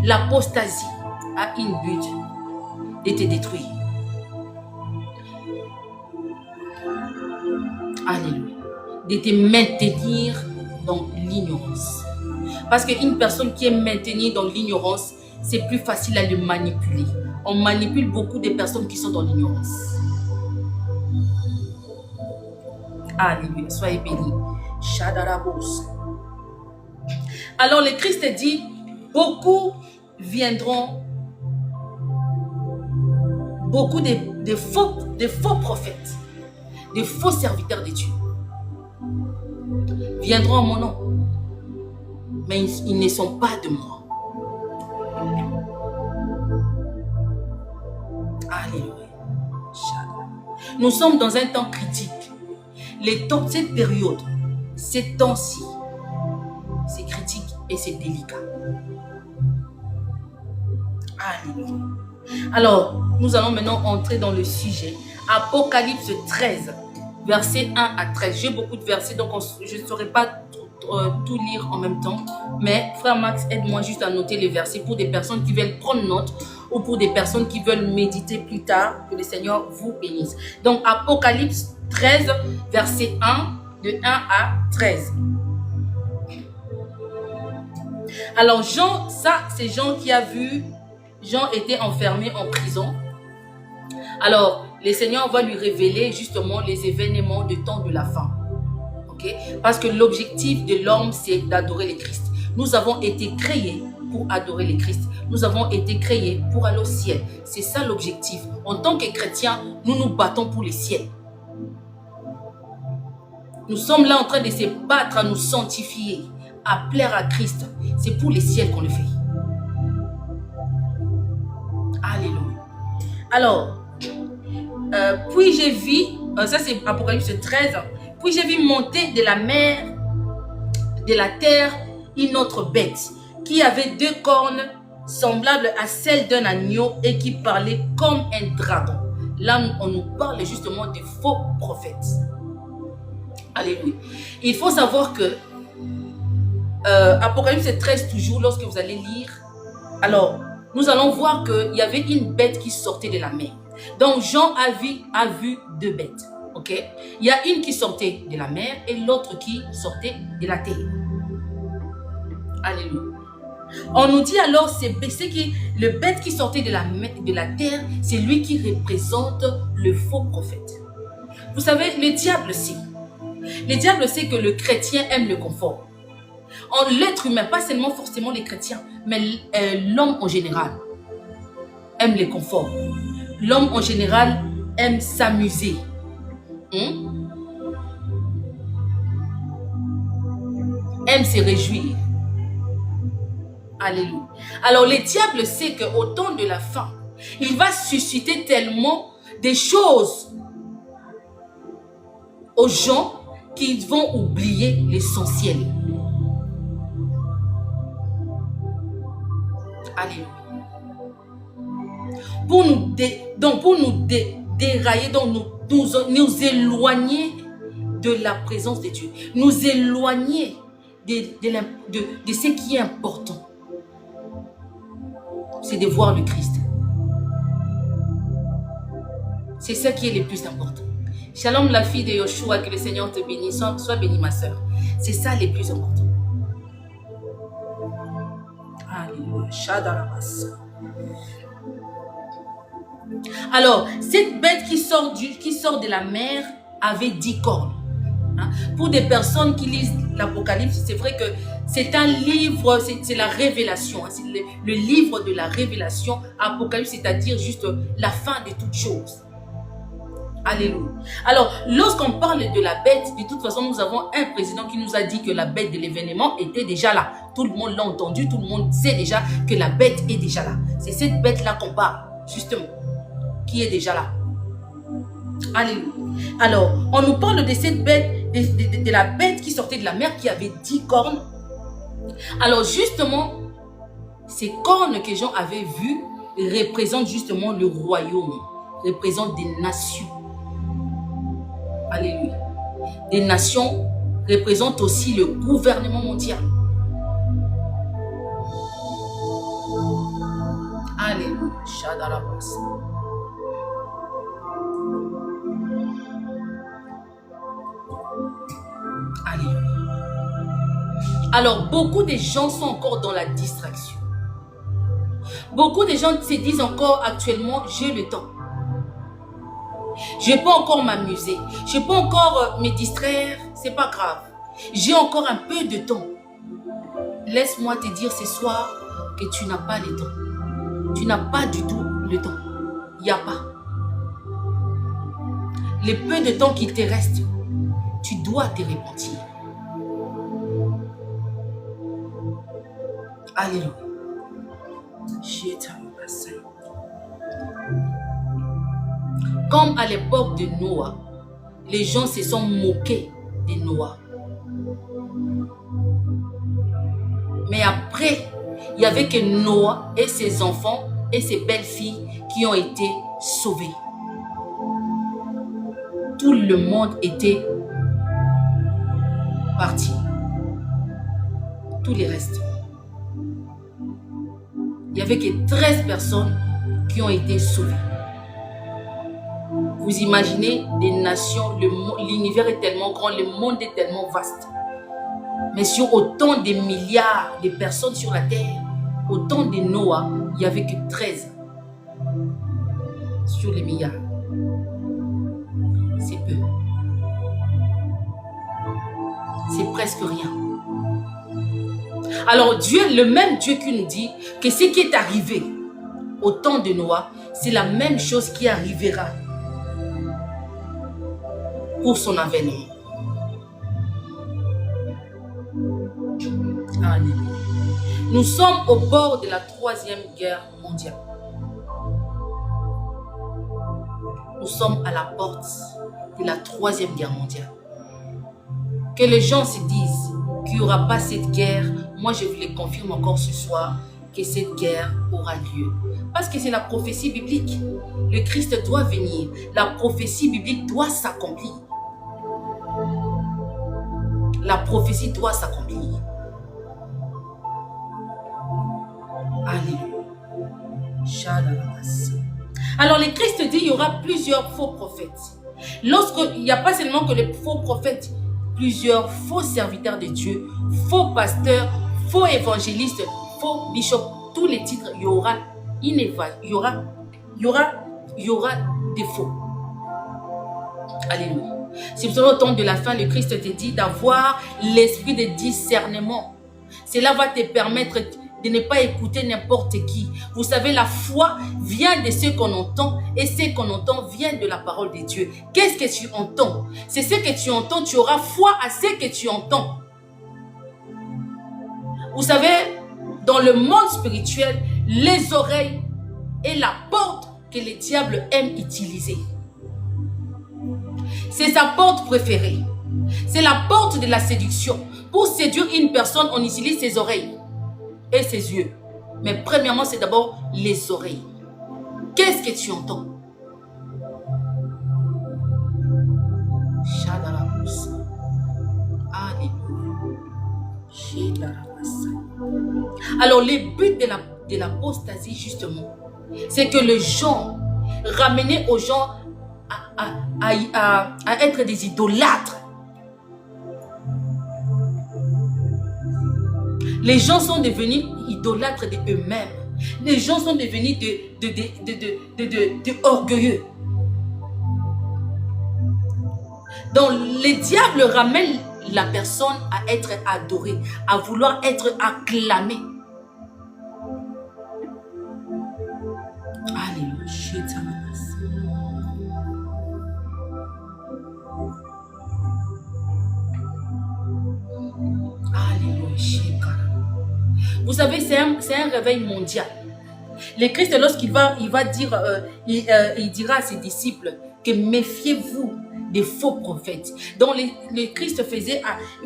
L'apostasie a une but de te détruire. Alléluia. De te maintenir dans l'ignorance. Parce qu'une personne qui est maintenue dans l'ignorance, c'est plus facile à le manipuler. On manipule beaucoup de personnes qui sont dans l'ignorance. Alléluia. Soyez bénis. Shadarabos. Alors le Christ dit, beaucoup viendront, beaucoup de faux prophètes, de faux serviteurs de Dieu viendront à mon nom, mais ils ne sont pas de moi. Alléluia. Nous sommes dans un temps critique. cette période, ces temps-ci, c'est critique et c'est délicat. Alléluia. Alors, nous allons maintenant entrer dans le sujet. Apocalypse 13, versets 1 à 13. J'ai beaucoup de versets, donc je ne saurais pas tout lire en même temps. Mais frère Max, aide-moi juste à noter les versets pour des personnes qui veulent prendre note ou pour des personnes qui veulent méditer plus tard. Que le Seigneur vous bénisse. Donc, Apocalypse 13, verset 1, de 1 à 13. Alors, Jean, ça, c'est Jean qui a vu... Jean était enfermé en prison. Alors, le Seigneur va lui révéler justement les événements de temps de la fin. Okay? Parce que l'objectif de l'homme, c'est d'adorer le Christ. Nous avons été créés pour adorer le Christ. Nous avons été créés pour aller au ciel. C'est ça l'objectif. En tant que chrétiens, nous nous battons pour le ciel. Nous sommes là en train de se battre à nous sanctifier, à plaire à Christ. C'est pour le ciel qu'on le fait. Alléluia. Alors, puis j'ai vu, ça c'est Apocalypse 13, puis j'ai vu monter de la mer, de la terre, une autre bête qui avait 2 cornes semblables à celles d'un agneau et qui parlait comme un dragon. Là, on nous parle justement des faux prophètes. Alléluia. Il faut savoir que Apocalypse 13, toujours, lorsque vous allez lire, alors, nous allons voir qu'il y avait une bête qui sortait de la mer. Donc, Jean a vu 2 bêtes. Ok? Il y a une qui sortait de la mer et l'autre qui sortait de la terre. Alléluia. On nous dit alors, c'est que le bête qui sortait de la terre, c'est lui qui représente le faux prophète. Vous savez, le diable sait. Le diable sait que le chrétien aime le confort. L'être humain, pas seulement forcément les chrétiens, mais l'homme en général aime le confort. L'homme en général aime s'amuser. Aime se réjouir. Alléluia. Alors le diable sait qu'au temps de la fin, il va susciter tellement des choses aux gens qui vont oublier l'essentiel. Alléluia. Pour nous dérailler, donc nous éloigner de la présence de Dieu, nous éloigner de ce qui est important, c'est de voir le Christ. C'est ça qui est le plus important. Shalom la fille de Yoshua, que le Seigneur te bénisse, sois bénie ma soeur. C'est ça le plus important. Alléluia. Alors, cette bête qui sort de la mer avait 10 cornes. Pour des personnes qui lisent l'Apocalypse, c'est vrai que c'est un livre, c'est la révélation. C'est le livre de la révélation. Apocalypse, c'est-à-dire juste la fin de toutes choses. Alléluia. Alors, lorsqu'on parle de la bête, de toute façon, nous avons un président qui nous a dit que la bête de l'événement était déjà là. Tout le monde l'a entendu, tout le monde sait déjà que la bête est déjà là. C'est cette bête-là qu'on parle, justement, qui est déjà là. Alléluia. Alors, on nous parle de cette bête, de la bête qui sortait de la mer, qui avait 10 cornes. Alors, justement, ces cornes que Jean avait vues représentent justement le royaume, représentent des nations. Alléluia. Des nations représentent aussi le gouvernement mondial. Alléluia. Alléluia. Alors, beaucoup de gens sont encore dans la distraction. Beaucoup de gens se disent encore actuellement, j'ai le temps. Je peux encore m'amuser. Je peux encore me distraire. C'est pas grave. J'ai encore un peu de temps. Laisse-moi te dire ce soir que tu n'as pas le temps. Tu n'as pas du tout le temps. Il n'y a pas. Le peu de temps qui te reste, tu dois te repentir. Alléluia. Comme à l'époque de Noah, les gens se sont moqués de Noah. Mais après, il n'y avait que Noah et ses enfants et ses belles-filles qui ont été sauvés. Tout le monde était parti. Tous les restes. Il n'y avait que 13 personnes qui ont été sauvées. Vous imaginez des nations, l'univers est tellement grand, le monde est tellement vaste. Mais sur autant de milliards de personnes sur la terre, autant de Noah, il n'y avait que 13 sur les milliards. C'est peu. C'est presque rien. Alors Dieu, le même Dieu qui nous dit que ce qui est arrivé au temps de Noah, c'est la même chose qui arrivera pour son avènement. Alléluia. Nous sommes au bord de la 3e guerre mondiale. Nous sommes à la porte de la 3e guerre mondiale. Que les gens se disent qu'il n'y aura pas cette guerre, moi je vous le confirme encore ce soir, que cette guerre aura lieu. Parce que c'est la prophétie biblique. Le Christ doit venir. La prophétie biblique doit s'accomplir. La prophétie doit s'accomplir. Alléluia. Alors le Christ dit qu'il y aura plusieurs faux prophètes. Lorsqu'il n'y a pas seulement que les faux prophètes, plusieurs faux serviteurs de Dieu, faux pasteurs, faux évangélistes, faux bishops, tous les titres, il y aura des faux. Alléluia. Si vous avez au temps de la fin, le Christ te dit d'avoir l'esprit de discernement. Cela va te permettre de ne pas écouter n'importe qui. Vous savez, la foi vient de ce qu'on entend et ce qu'on entend vient de la parole de Dieu. Qu'est-ce que tu entends? C'est ce que tu entends, tu auras foi à ce que tu entends. Vous savez, dans le monde spirituel, les oreilles est la porte que le diable aime utiliser. C'est sa porte préférée. C'est la porte de la séduction. Pour séduire une personne, on utilise ses oreilles et ses yeux. Mais premièrement, c'est d'abord les oreilles. Qu'est-ce que tu entends? Alors, le but de l'apostasie, justement, c'est que les gens, ramener aux gens à être des idolâtres. Les gens sont devenus idolâtres d'eux-mêmes. Les gens sont devenus de orgueilleux. Donc, le diable ramène la personne à être adorée, à vouloir être acclamée. Alléluia. Vous savez, c'est un réveil mondial. Le Christ, lorsqu'il va dire, il dira à ses disciples que méfiez-vous des faux prophètes. Donc le Christ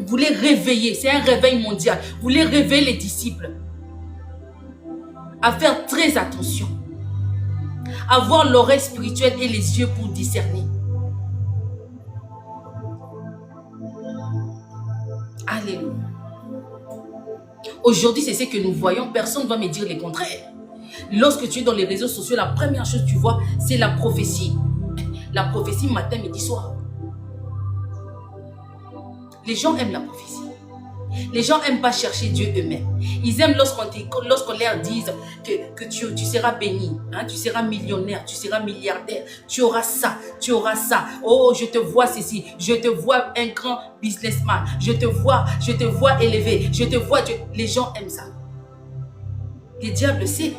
voulait réveiller, c'est un réveil mondial, voulait réveiller les disciples à faire très attention, à avoir l'oreille spirituelle et les yeux pour discerner. Alléluia. Aujourd'hui, c'est ce que nous voyons. Personne ne va me dire le contraire. Lorsque tu es dans les réseaux sociaux, la première chose que tu vois, c'est la prophétie. La prophétie matin, midi, soir. Les gens aiment la prophétie. Les gens n'aiment pas chercher Dieu eux-mêmes. Ils aiment lorsqu'on leur dise que tu seras béni, hein, tu seras millionnaire, tu seras milliardaire, tu auras ça, tu auras ça. Oh, je te vois ceci, je te vois un grand businessman, je te vois élevé, je te vois. Les gens aiment ça. Le diable sait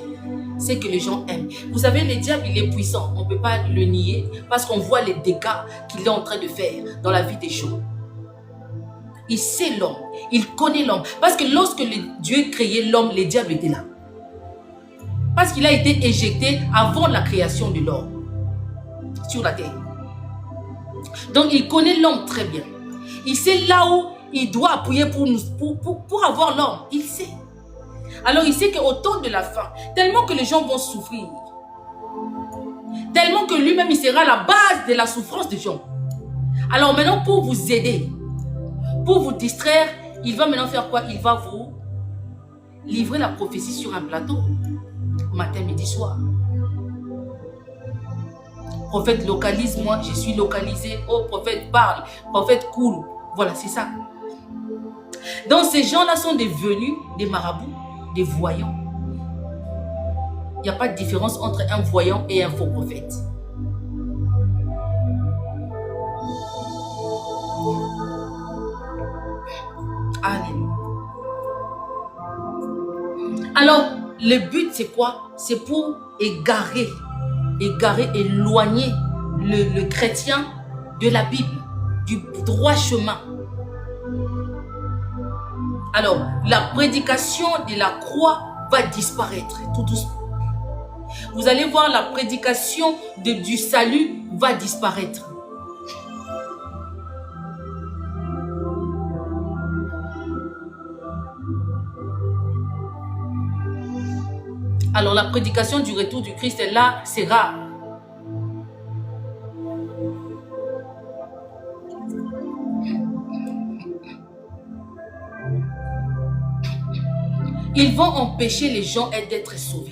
que les gens aiment. Vous savez, le diable, il est puissant. On ne peut pas le nier parce qu'on voit les dégâts qu'il est en train de faire dans la vie des gens. Il sait l'homme, il connaît l'homme. Parce que lorsque Dieu créait l'homme, le diable était là. Parce qu'il a été éjecté avant la création de l'homme sur la terre. Donc, il connaît l'homme très bien. Il sait là où il doit appuyer pour avoir l'homme. Il sait. Alors, il sait qu'au temps de la fin, tellement que les gens vont souffrir, tellement que lui-même, il sera la base de la souffrance des gens. Alors maintenant, pour vous aider, pour vous distraire, il va maintenant faire quoi? Il va vous livrer la prophétie sur un plateau, matin, midi, soir. Prophète, localise-moi, je suis localisé. Oh, prophète, parle. Prophète, cool. Voilà, c'est ça. Donc, ces gens-là sont devenus des marabouts, des voyants. Il n'y a pas de différence entre un voyant et un faux prophète. Alléluia. Alors, le but, c'est quoi? C'est pour égarer, éloigner le chrétien de la Bible, du droit chemin. Alors, la prédication de la croix va disparaître tout doucement. Vous allez voir, la prédication du salut va disparaître. Alors, la prédication du retour du Christ est là, c'est rare. Ils vont empêcher les gens d'être sauvés.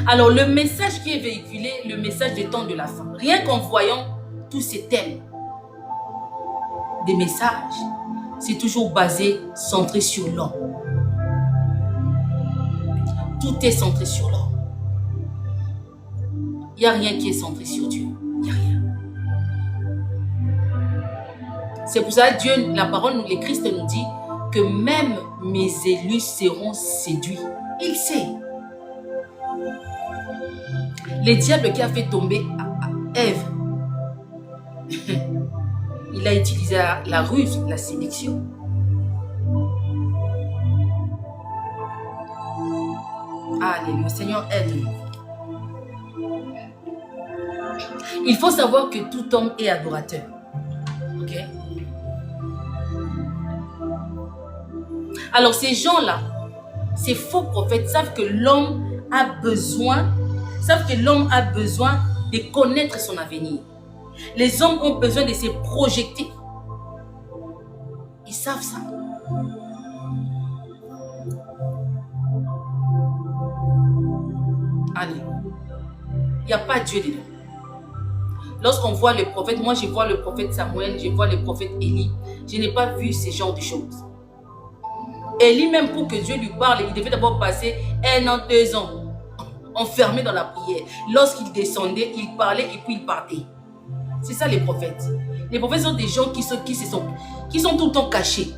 Alors, le message qui est véhiculé, le message des temps de la fin, rien qu'en voyant tous ces thèmes des messages, c'est toujours basé, centré sur l'homme. Tout est centré sur l'homme. Il n'y a rien qui est centré sur Dieu. Il n'y a rien. C'est pour ça que Dieu, la parole, le Christ nous dit que même mes élus seront séduits. Il sait. Le diable qui a fait tomber Ève, il a utilisé la ruse, la séduction. Alléluia, Seigneur, aide-nous. Il faut savoir que tout homme est adorateur. Ok? Alors ces gens-là, ces faux prophètes savent que l'homme a besoin, de connaître son avenir. Les hommes ont besoin de se projeter. Ils savent ça. Allez. Il n'y a pas Dieu dedans. Lorsqu'on voit le prophète, moi je vois le prophète Samuel, je vois le prophète Élie, je n'ai pas vu ce genre de choses. Élie, même pour que Dieu lui parle, il devait d'abord passer 1 an, 2 ans enfermé dans la prière. Lorsqu'il descendait, il parlait et puis il partait. C'est ça les prophètes. Les prophètes sont des gens qui sont tout le temps cachés.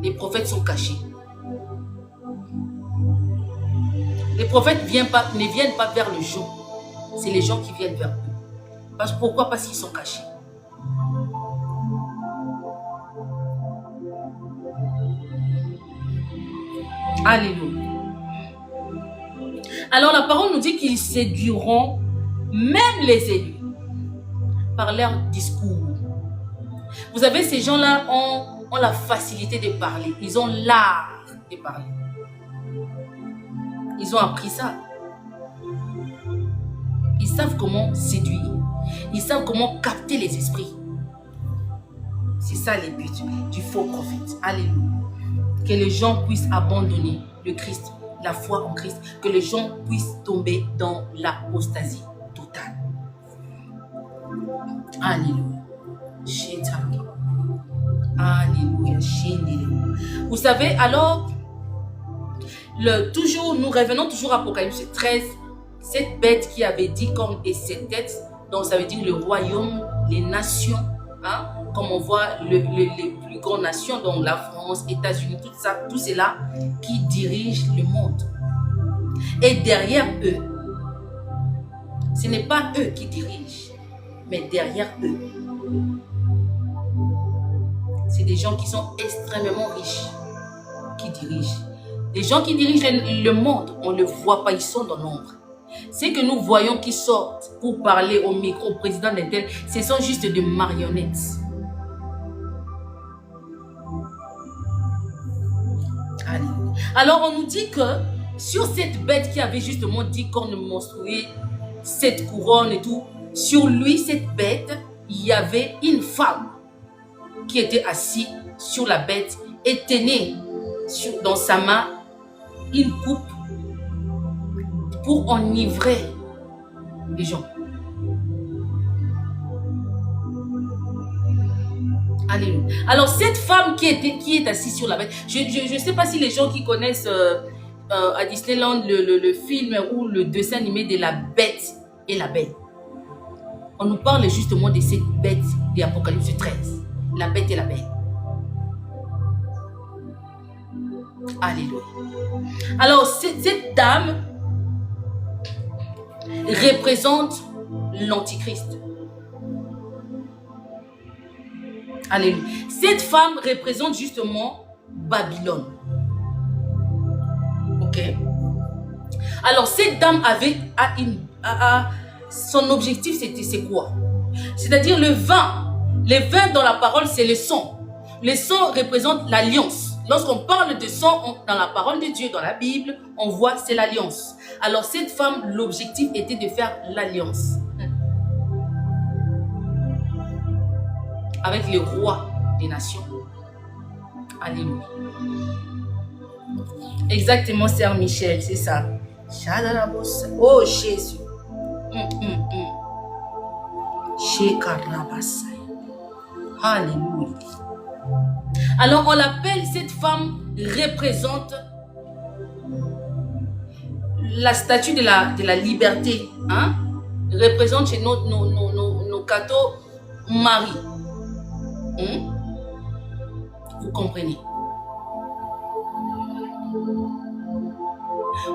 Les prophètes sont cachés. Les prophètes ne viennent pas vers le jour. C'est les gens qui viennent vers eux. Pourquoi? Parce qu'ils sont cachés. Alléluia. Alors la parole nous dit qu'ils séduiront même les élus par leur discours. Vous savez, ces gens-là ont la facilité de parler. Ils ont l'art de parler. Ils ont appris ça. Ils savent comment séduire. Ils savent comment capter les esprits. C'est ça le but du faux prophète. Alléluia. Que les gens puissent abandonner le Christ, la foi en Christ. Que les gens puissent tomber dans l'apostasie totale. Alléluia. Alléluia. Vous savez, alors, nous revenons toujours à Apocalypse 13. Cette bête qui avait dit comme et cette tête, donc ça veut dire le royaume, les nations, hein, comme on voit les plus grandes nations, donc la France, États-Unis, tout ça, tout cela qui dirigent le monde. Et derrière eux, ce n'est pas eux qui dirigent, mais derrière eux, c'est des gens qui sont extrêmement riches qui dirigent. Les gens qui dirigent le monde, on ne le voit pas, ils sont dans l'ombre. C'est que nous voyons qui sortent pour parler au micro, au président d'Intel, ce sont juste des marionnettes. Allez. Alors on nous dit que sur cette bête qui avait justement 10 cornes monstrueuses, 7 couronnes et tout, sur lui, cette bête, il y avait une femme qui était assise sur la bête et tenait dans sa main une coupe pour enivrer les gens. Alléluia. Alors cette femme qui est assise sur la bête, je ne sais pas si les gens qui connaissent à Disneyland le film ou le dessin animé de la Bête et la Belle. On nous parle justement de cette bête de Apocalypse 13. La Bête et la Belle. Alléluia. Alors cette dame représente l'Antichrist. Alléluia. Cette femme représente justement Babylone. Ok. Alors cette dame son objectif c'est quoi? C'est-à-dire le vin. Le vin dans la parole c'est le sang. Le sang représente l'alliance. Lorsqu'on parle de sang dans la parole de Dieu, dans la Bible, on voit c'est l'alliance. Alors cette femme, l'objectif était de faire l'alliance avec le roi des nations. Alléluia. Exactement, Sœur Michel, c'est ça. Oh Jésus. Alléluia. Alors on l'appelle, cette femme représente la statue de la liberté. Hein? Représente chez nos cathos Marie. Vous comprenez?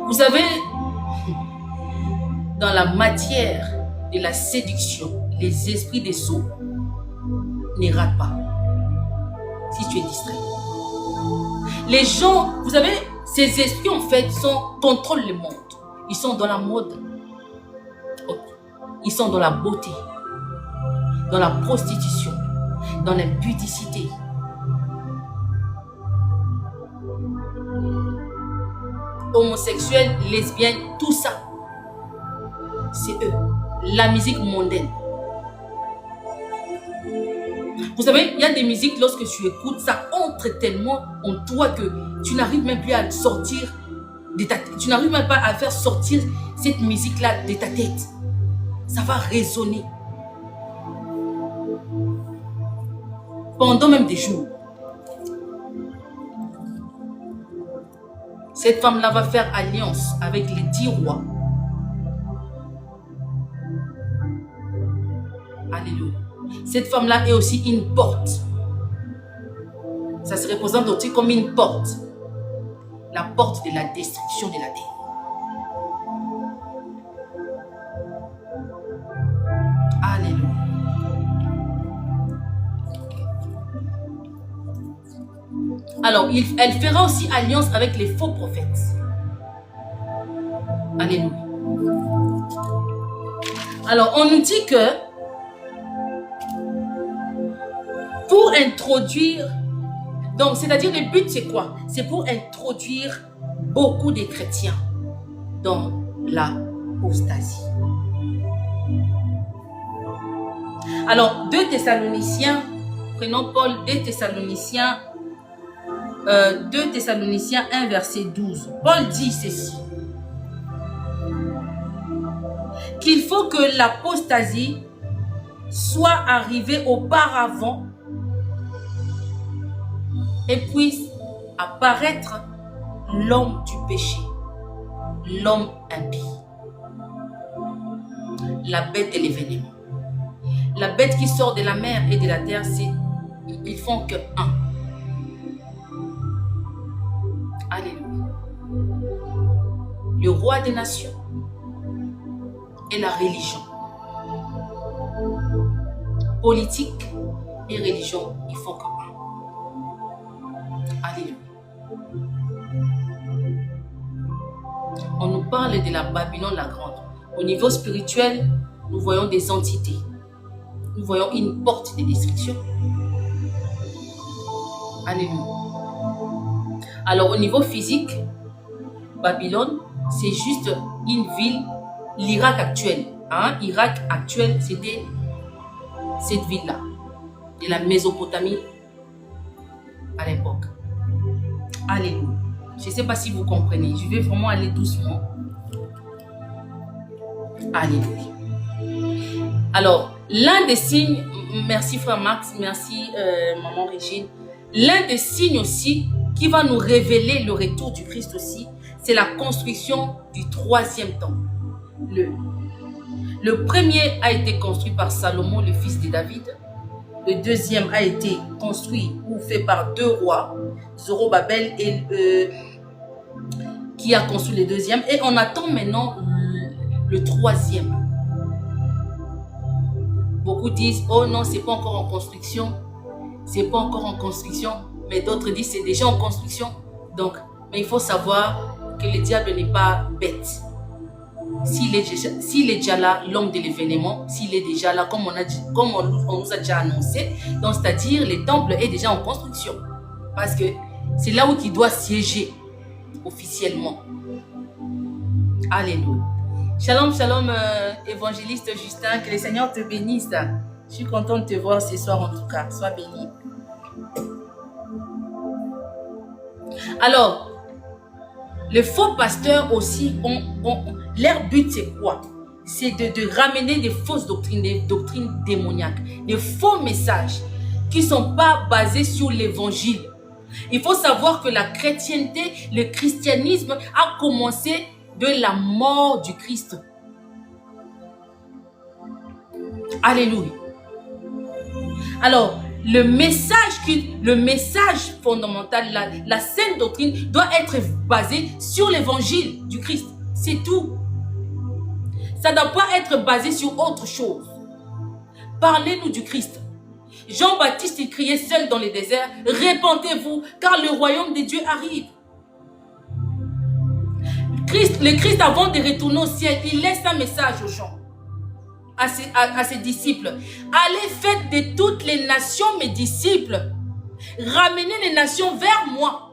Vous savez, dans la matière de la séduction, les esprits des sots ne ratent pas si tu es distrait. Les gens, vous savez, ces esprits en fait contrôlent le monde. Ils sont dans la mode. Ils sont dans la beauté, dans la prostitution, dans l'impudicité. Homosexuels, lesbiennes, tout ça, c'est eux. La musique mondaine. Vous savez, il y a des musiques, lorsque tu écoutes, ça entre tellement en toi que tu n'arrives même plus à sortir de ta tête. Tu n'arrives même pas à faire sortir cette musique-là de ta tête. Ça va résonner. Pendant même des jours. Cette femme-là va faire alliance avec les 10 rois. Alléluia. Cette femme-là est aussi une porte. Ça se représente aussi comme une porte. La porte de la destruction de la terre. Alléluia. Alors, elle fera aussi alliance avec les faux prophètes. Alléluia. Alors, on nous dit que pour introduire, donc c'est-à-dire le but c'est quoi? C'est pour introduire beaucoup de chrétiens dans l'apostasie. Alors 2 Thessaloniciens, prenons Paul, 2 Thessaloniciens 1 verset 12. Paul dit ceci: qu'il faut que l'apostasie soit arrivée auparavant et puisse apparaître l'homme du péché, l'homme impie, la bête de l'événement. La bête qui sort de la mer et de la terre, ils font que un. Alléluia. Le roi des nations et la religion. Politique et religion, ils font que un. Alléluia. On nous parle de la Babylone la grande. Au niveau spirituel, nous voyons des entités. Nous voyons une porte de destruction. Alléluia. Alors, au niveau physique, Babylone, c'est juste une ville, l'Irak actuel. Hein? Irak actuel, c'était cette ville-là, de la Mésopotamie à l'époque. Alléluia. Je ne sais pas si vous comprenez. Je vais vraiment aller doucement. Alléluia. Alors, l'un des signes, merci frère Max, merci maman Régine, l'un des signes aussi qui va nous révéler le retour du Christ aussi, c'est la construction du troisième temple. Le premier a été construit par Salomon, le fils de David. Le deuxième a été construit ou fait par deux rois, Zorobabel et qui a construit le deuxième. Et on attend maintenant le troisième. Beaucoup disent, oh non, c'est pas encore en construction. C'est pas encore en construction. Mais d'autres disent, c'est déjà en construction. Donc, mais il faut savoir que le diable n'est pas bête. S'il est déjà là, l'homme de l'événement, s'il est déjà là, comme on nous a déjà annoncé, donc c'est-à-dire le temple est déjà en construction. Parce que c'est là où il doit siéger officiellement. Alléluia. Shalom, shalom, évangéliste Justin, que le Seigneur te bénisse. Je suis content de te voir ce soir en tout cas. Sois béni. Alors, les faux pasteurs aussi, leur but c'est quoi? C'est de ramener des fausses doctrines, des doctrines démoniaques, des faux messages qui ne sont pas basés sur l'évangile. Il faut savoir que la chrétienté, le christianisme a commencé de la mort du Christ. Alléluia. Alors, le message fondamental, la saine doctrine doit être basée sur l'évangile du Christ. C'est tout. Ça ne doit pas être basé sur autre chose. Parlez-nous du Christ. Jean-Baptiste, il criait seul dans le désert, « Répentez-vous, car le royaume de Dieu arrive. » Le Christ, avant de retourner au ciel, il laisse un message aux gens, à ses disciples. Allez, faites de toutes les nations mes disciples. Ramenez les nations vers moi.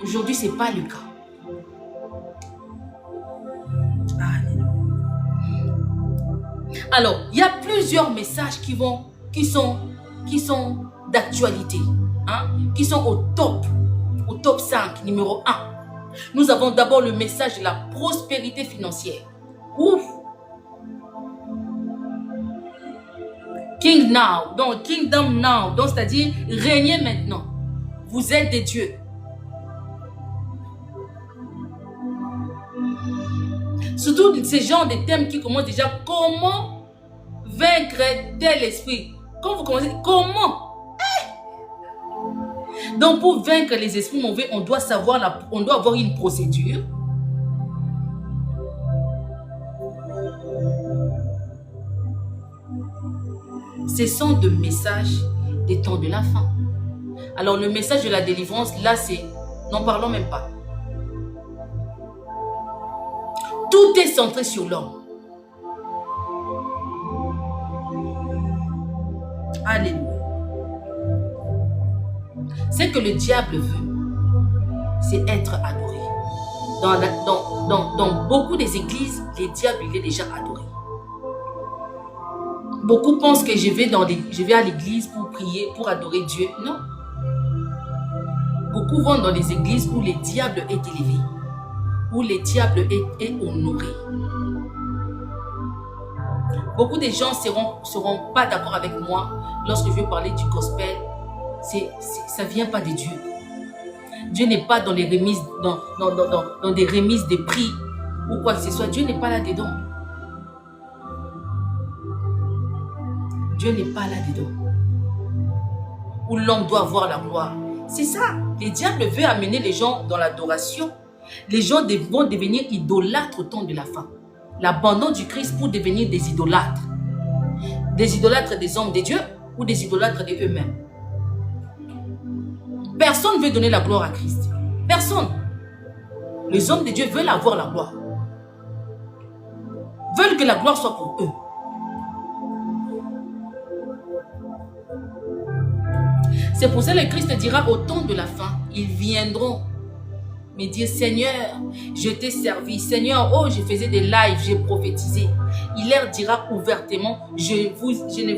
Aujourd'hui, ce n'est pas le cas. Alors, il y a plusieurs messages qui sont d'actualité, hein, qui sont au top 5, numéro 1. Nous avons d'abord le message de la prospérité financière. Ouf! King now, donc kingdom now, donc c'est-à-dire régnez maintenant. Vous êtes des dieux. Surtout ces genres de thèmes qui commencent déjà, comment vaincre tel esprit. Quand vous commencez, comment? Donc pour vaincre les esprits mauvais, on doit avoir une procédure. Ce sont des messages des temps de la fin. Alors le message de la délivrance, là c'est, n'en parlons même pas. Tout est centré sur l'homme. Alléluia. Ce que le diable veut, c'est être adoré. Dans beaucoup des églises, le diable il est déjà adoré. Beaucoup pensent que je vais à l'église pour prier, pour adorer Dieu. Non. Beaucoup vont dans les églises où le diable est élevé, où le diable est honoré. Beaucoup de gens ne seront pas d'accord avec moi lorsque je vais parler du gospel. Ça ne vient pas de Dieu. Dieu n'est pas dans les remises, dans des remises de prix ou quoi que ce soit. Dieu n'est pas là-dedans. Dieu n'est pas là-dedans. Où l'homme doit avoir la gloire. C'est ça. Le diable veut amener les gens dans l'adoration. Les gens vont devenir idolâtres au temps de la fin. L'abandon du Christ pour devenir des idolâtres. Des idolâtres des hommes de Dieu ou des idolâtres de eux-mêmes. Personne ne veut donner la gloire à Christ. Personne. Les hommes de Dieu veulent avoir la gloire. Veulent que la gloire soit pour eux. C'est pour ça que le Christ dira au temps de la fin, ils viendront me dire, Seigneur, je t'ai servi. Seigneur, oh, je faisais des lives, j'ai prophétisé. Il leur dira ouvertement, je ne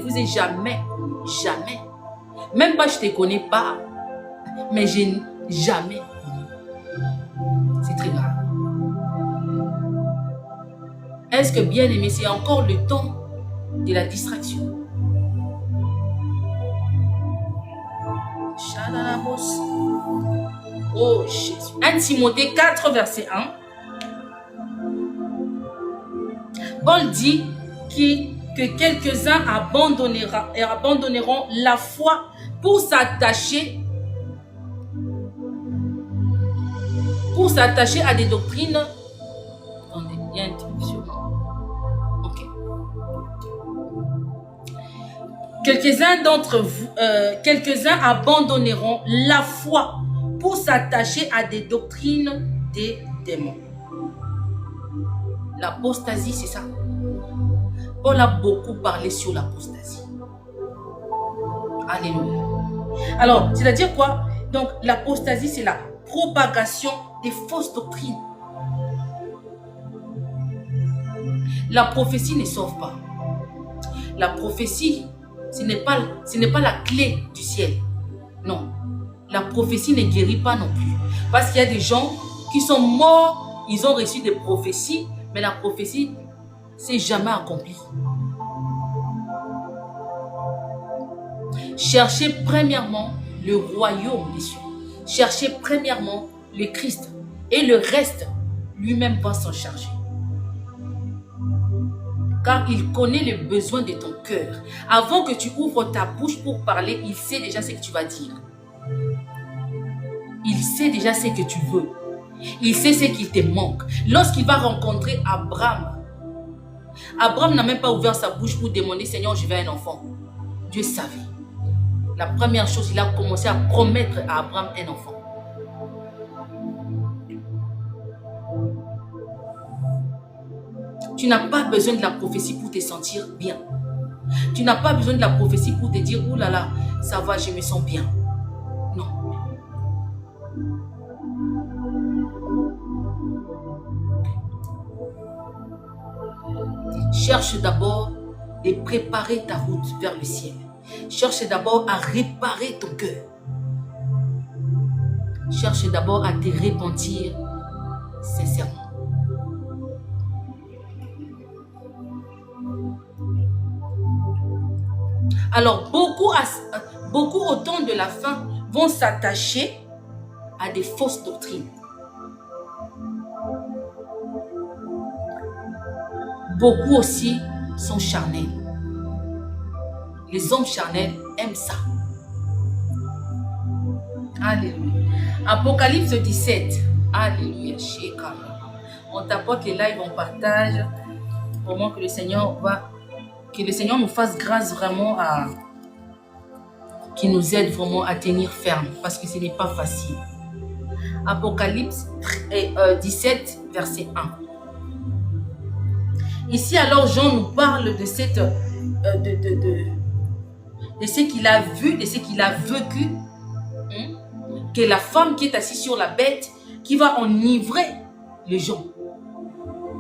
vous ai jamais connu, jamais. Même pas je ne te connais pas, mais je n'ai jamais connu. C'est très grave. Est-ce que, bien aimé, c'est encore le temps de la distraction? Oh Jésus. 1 Timothée 4, verset 1. Paul dit que quelques-uns abandonneront la foi pour s'attacher à des doctrines. Attendez, il y a une interruption. Ok. Quelques-uns abandonneront la foi pour s'attacher à des doctrines des démons. L'apostasie, c'est ça. Paul a beaucoup parlé sur l'apostasie. Alléluia. Alors, c'est-à-dire quoi? Donc, l'apostasie, c'est la propagation des fausses doctrines. La prophétie ne sauve pas. La prophétie, ce n'est pas la clé du ciel. Non. La prophétie ne guérit pas non plus. Parce qu'il y a des gens qui sont morts, ils ont reçu des prophéties, mais la prophétie ne s'est jamais accomplie. Cherchez premièrement le royaume des cieux. Cherchez premièrement le Christ. Et le reste, lui-même va s'en charger. Car il connaît les besoins de ton cœur. Avant que tu ouvres ta bouche pour parler, il sait déjà ce que tu vas dire. Il sait déjà ce que tu veux. Il sait ce qui te manque. Lorsqu'il va rencontrer Abraham, Abraham n'a même pas ouvert sa bouche pour demander, Seigneur, je veux un enfant. Dieu savait. La première chose, il a commencé à promettre à Abraham un enfant. Tu n'as pas besoin de la prophétie pour te sentir bien. Tu n'as pas besoin de la prophétie pour te dire, oh là là, ça va, je me sens bien. Non. Cherche d'abord de préparer ta route vers le ciel. Cherche d'abord à réparer ton cœur. Cherche d'abord à te repentir sincèrement. Alors, beaucoup au temps de la fin vont s'attacher à des fausses doctrines. Beaucoup aussi sont charnels. Les hommes charnels aiment ça. Alléluia. Apocalypse 17. Alléluia. On t'apporte les lives, on partage. Vraiment que le Seigneur nous fasse grâce vraiment qui nous aide vraiment à tenir ferme. Parce que ce n'est pas facile. Apocalypse 17, verset 1. Ici, alors, Jean nous parle de ce qu'il a vu, de ce qu'il a vécu, que la femme qui est assise sur la bête, qui va enivrer les gens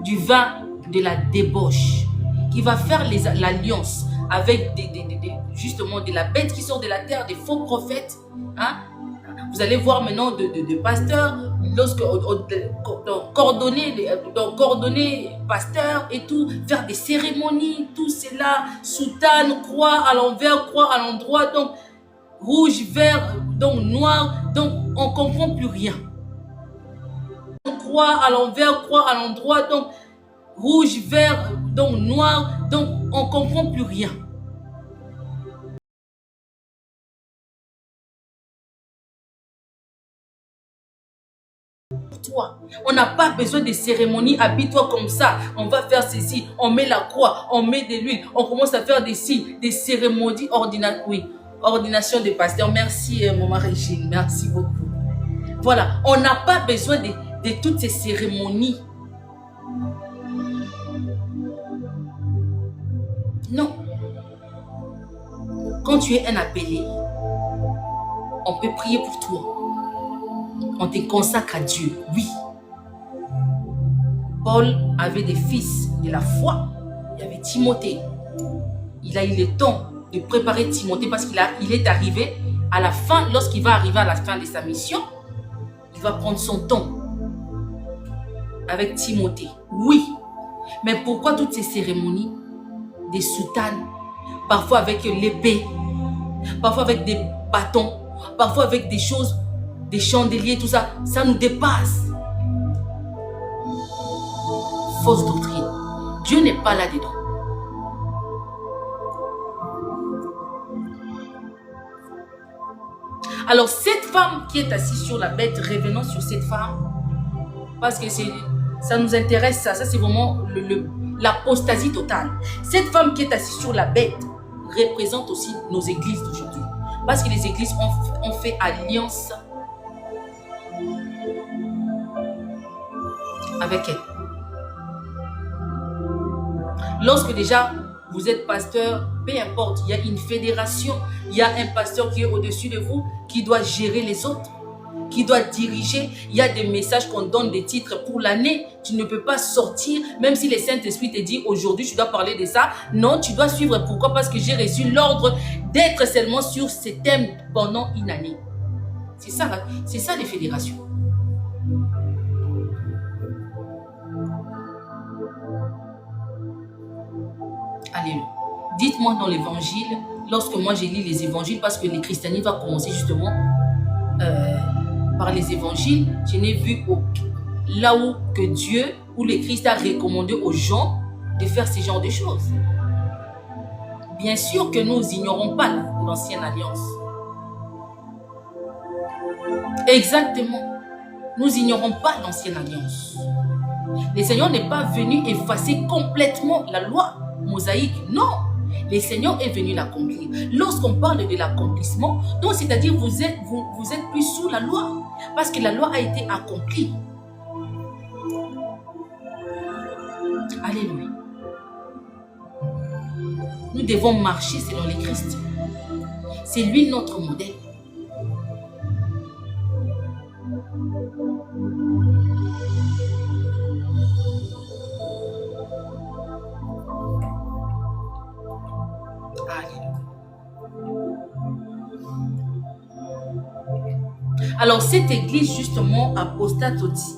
du vin de la débauche, qui va faire l'alliance avec justement de la bête qui sort de la terre, des faux prophètes. Vous allez voir maintenant de pasteurs, coordonner pasteurs et tout, faire des cérémonies, tout cela, soutane, croix à l'envers, croix à l'endroit, donc rouge, vert, donc noir, donc on ne comprend plus rien. Croix à l'envers, croix à l'endroit, donc rouge, vert, donc noir, donc on ne comprend plus rien. Toi, on n'a pas besoin de cérémonies, habille-toi comme ça, on va faire ceci, on met la croix, on met de l'huile, on commence à faire des signes, des cérémonies, ordination de pasteur. Merci maman Régine, merci beaucoup. Voilà, on n'a pas besoin de toutes ces cérémonies. Non. Quand tu es un appelé, on peut prier pour toi. On te consacre à Dieu, oui. Paul avait des fils de la foi. Il y avait Timothée. Il a eu le temps de préparer Timothée parce qu'il est arrivé à la fin, lorsqu'il va arriver à la fin de sa mission, il va prendre son temps avec Timothée. Oui, mais pourquoi toutes ces cérémonies, des soutanes, parfois avec l'épée, parfois avec des bâtons, parfois avec des choses, des chandeliers, tout ça, ça nous dépasse. Fausse doctrine. Dieu n'est pas là-dedans. Alors, cette femme qui est assise sur la bête, revenons sur cette femme, parce que ça nous intéresse, ça c'est vraiment l'apostasie totale. Cette femme qui est assise sur la bête représente aussi nos églises d'aujourd'hui, parce que les églises ont fait alliance avec elle. Lorsque déjà vous êtes pasteur, peu importe, il y a une fédération, il y a un pasteur qui est au-dessus de vous, qui doit gérer les autres, qui doit diriger. Il y a des messages qu'on donne, des titres pour l'année. Tu ne peux pas sortir, même si le Saint-Esprit te dit aujourd'hui tu dois parler de ça. Non, tu dois suivre. Pourquoi? Parce que j'ai reçu l'ordre d'être seulement sur ces thèmes pendant une année. C'est ça les fédérations. Alléluia. Dites-moi dans l'évangile, lorsque moi j'ai lu les évangiles, parce que le christianisme va commencer justement par les évangiles, je n'ai vu là où que Dieu ou le Christ a recommandé aux gens de faire ce genre de choses. Bien sûr que nous ignorons pas l'ancienne alliance. Exactement. Nous ignorons pas l'ancienne alliance. Le Seigneur n'est pas venu effacer complètement la loi mosaïque, non. Le Seigneur est venu l'accomplir. Lorsqu'on parle de l'accomplissement, donc c'est-à-dire vous êtes plus sous la loi, parce que la loi a été accomplie. Alléluia. Nous devons marcher selon le Christ. C'est lui notre modèle. Alors cette église justement apostate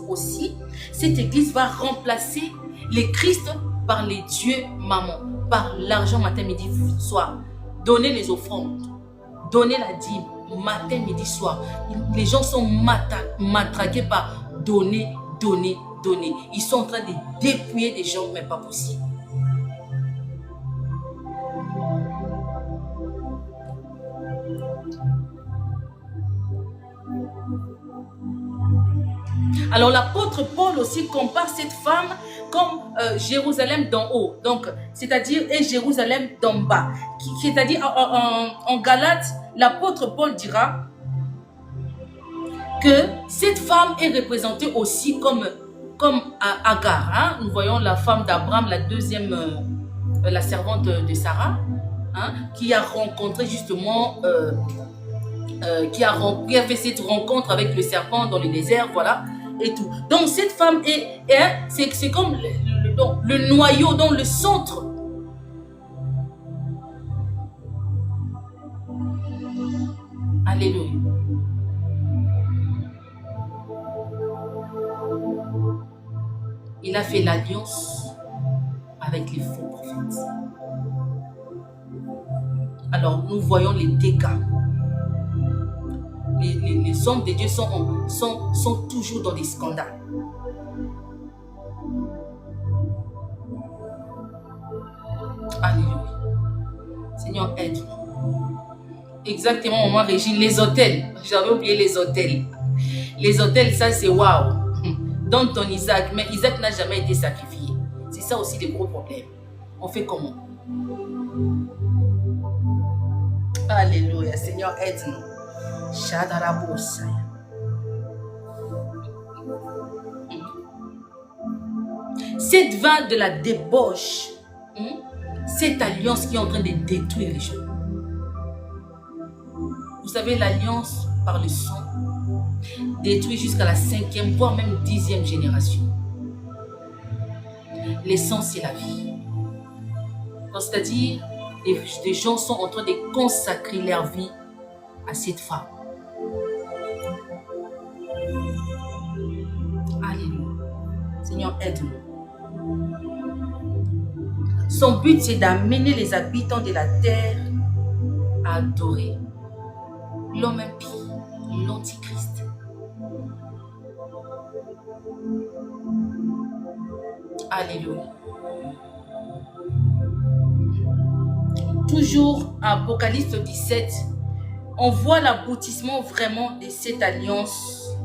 aussi, cette église va remplacer les Christ par les dieux maman, par l'argent matin, midi, soir. Donner les offrandes, donner la dîme, matin, midi, soir. Les gens sont matraqués par donner, donner, donner. Ils sont en train de dépouiller des gens, mais pas possible. Alors l'apôtre Paul aussi compare cette femme comme Jérusalem d'en haut, donc c'est-à-dire et Jérusalem d'en bas. C'est-à-dire en Galates, l'apôtre Paul dira que cette femme est représentée aussi comme Agar. Hein? Nous voyons la femme d'Abraham, la deuxième, la servante de Sarah, hein? Qui a rencontré justement, qui a fait cette rencontre avec le serpent dans le désert, voilà. Et tout. Donc cette femme c'est comme le noyau, dans le centre. Alléluia. Il a fait l'alliance avec les faux prophètes. Alors nous voyons les dégâts. Les hommes de Dieu sont toujours dans des scandales. Alléluia. Seigneur, aide-nous. Exactement, maman Régine, les hôtels. J'avais oublié les hôtels. Les hôtels, ça c'est waouh. Donne ton Isaac, mais Isaac n'a jamais été sacrifié. C'est ça aussi le gros problème. On fait comment? Alléluia. Seigneur, aide-nous. cette vague de la débauche, cette alliance qui est en train de détruire les gens. Vous savez, l'alliance par le sang détruit jusqu'à la 5e, voire même 10e génération. Le sang, c'est la vie. C'est-à-dire, les gens sont en train de consacrer leur vie à cette femme. Alléluia. Seigneur, aide-nous. Son but, c'est d'amener les habitants de la terre à adorer l'homme impie, l'antichrist. Alléluia. Toujours à Apocalypse 17, on voit l'aboutissement vraiment de cette alliance.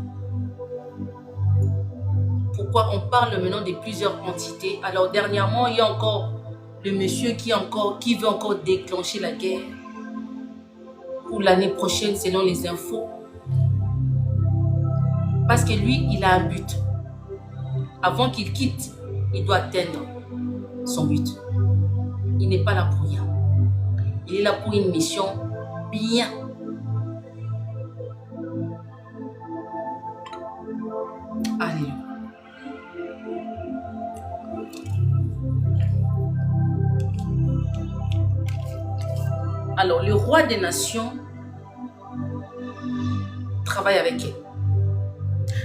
Pourquoi on parle maintenant de plusieurs entités? Alors dernièrement, il y a encore le monsieur qui veut encore déclencher la guerre pour l'année prochaine selon les infos. Parce que lui, il a un but. Avant qu'il quitte, il doit atteindre son but. Il n'est pas là pour rien. Il est là pour une mission bien. Alléluia. Alors, le roi des nations travaille avec elle.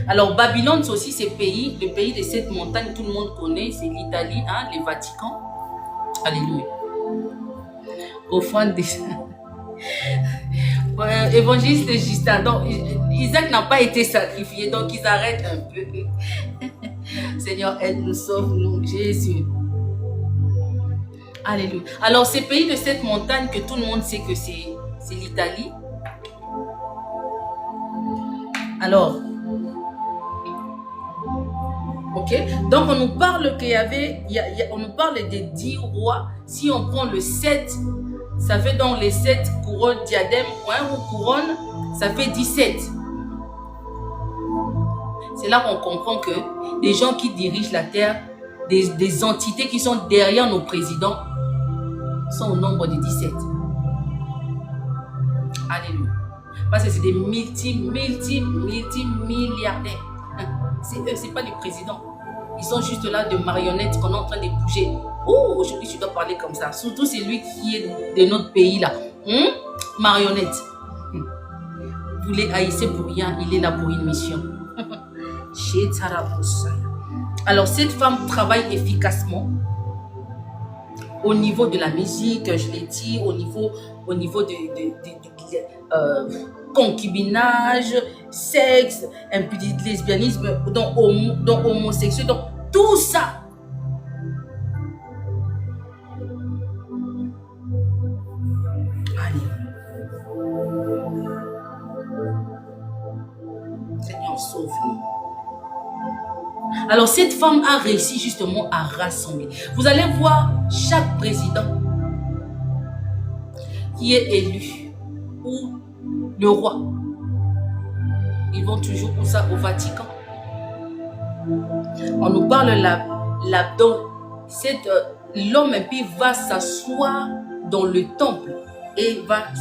Alors, Babylone, c'est aussi ce pays, le pays de cette montagne, tout le monde connaît, c'est l'Italie, hein, le Vatican. Alléluia. Offrande des... évangéliste Justin, donc Isaac n'a pas été sacrifié, donc ils arrêtent un peu. Seigneur, aide-nous, sauve-nous, Jésus. Alléluia. Alors, ce pays de cette montagne que tout le monde sait que c'est l'Italie. Alors, ok, donc on nous parle qu'il y avait, on nous parle des 10 rois. Si on prend le 7, ça fait donc les 7 couronnes diadèmes, ou couronnes, ça fait 17. C'est là qu'on comprend que les gens qui dirigent la terre, des entités qui sont derrière nos présidents, sont au nombre de 17. Alléluia. Parce que c'est des multimilliardaires. C'est eux, c'est pas les présidents. Ils sont juste là de marionnettes qu'on est en train de bouger. Oh, aujourd'hui, tu dois parler comme ça. Surtout c'est lui qui est de notre pays là. Marionnette. Vous les haïssez pour rien, il est là pour une mission. Alors, cette femme travaille efficacement au niveau de la musique, je l'ai dit, au niveau de concubinage, sexe, un petit lesbianisme, donc homosexuel, donc tout ça. Allez. Seigneur, sauve-nous. Alors, cette femme a réussi justement à rassembler. Vous allez voir chaque président qui est élu, ou le roi. Ils vont toujours pour ça au Vatican. On nous parle là-dedans. L'homme impie va s'asseoir dans le temple et va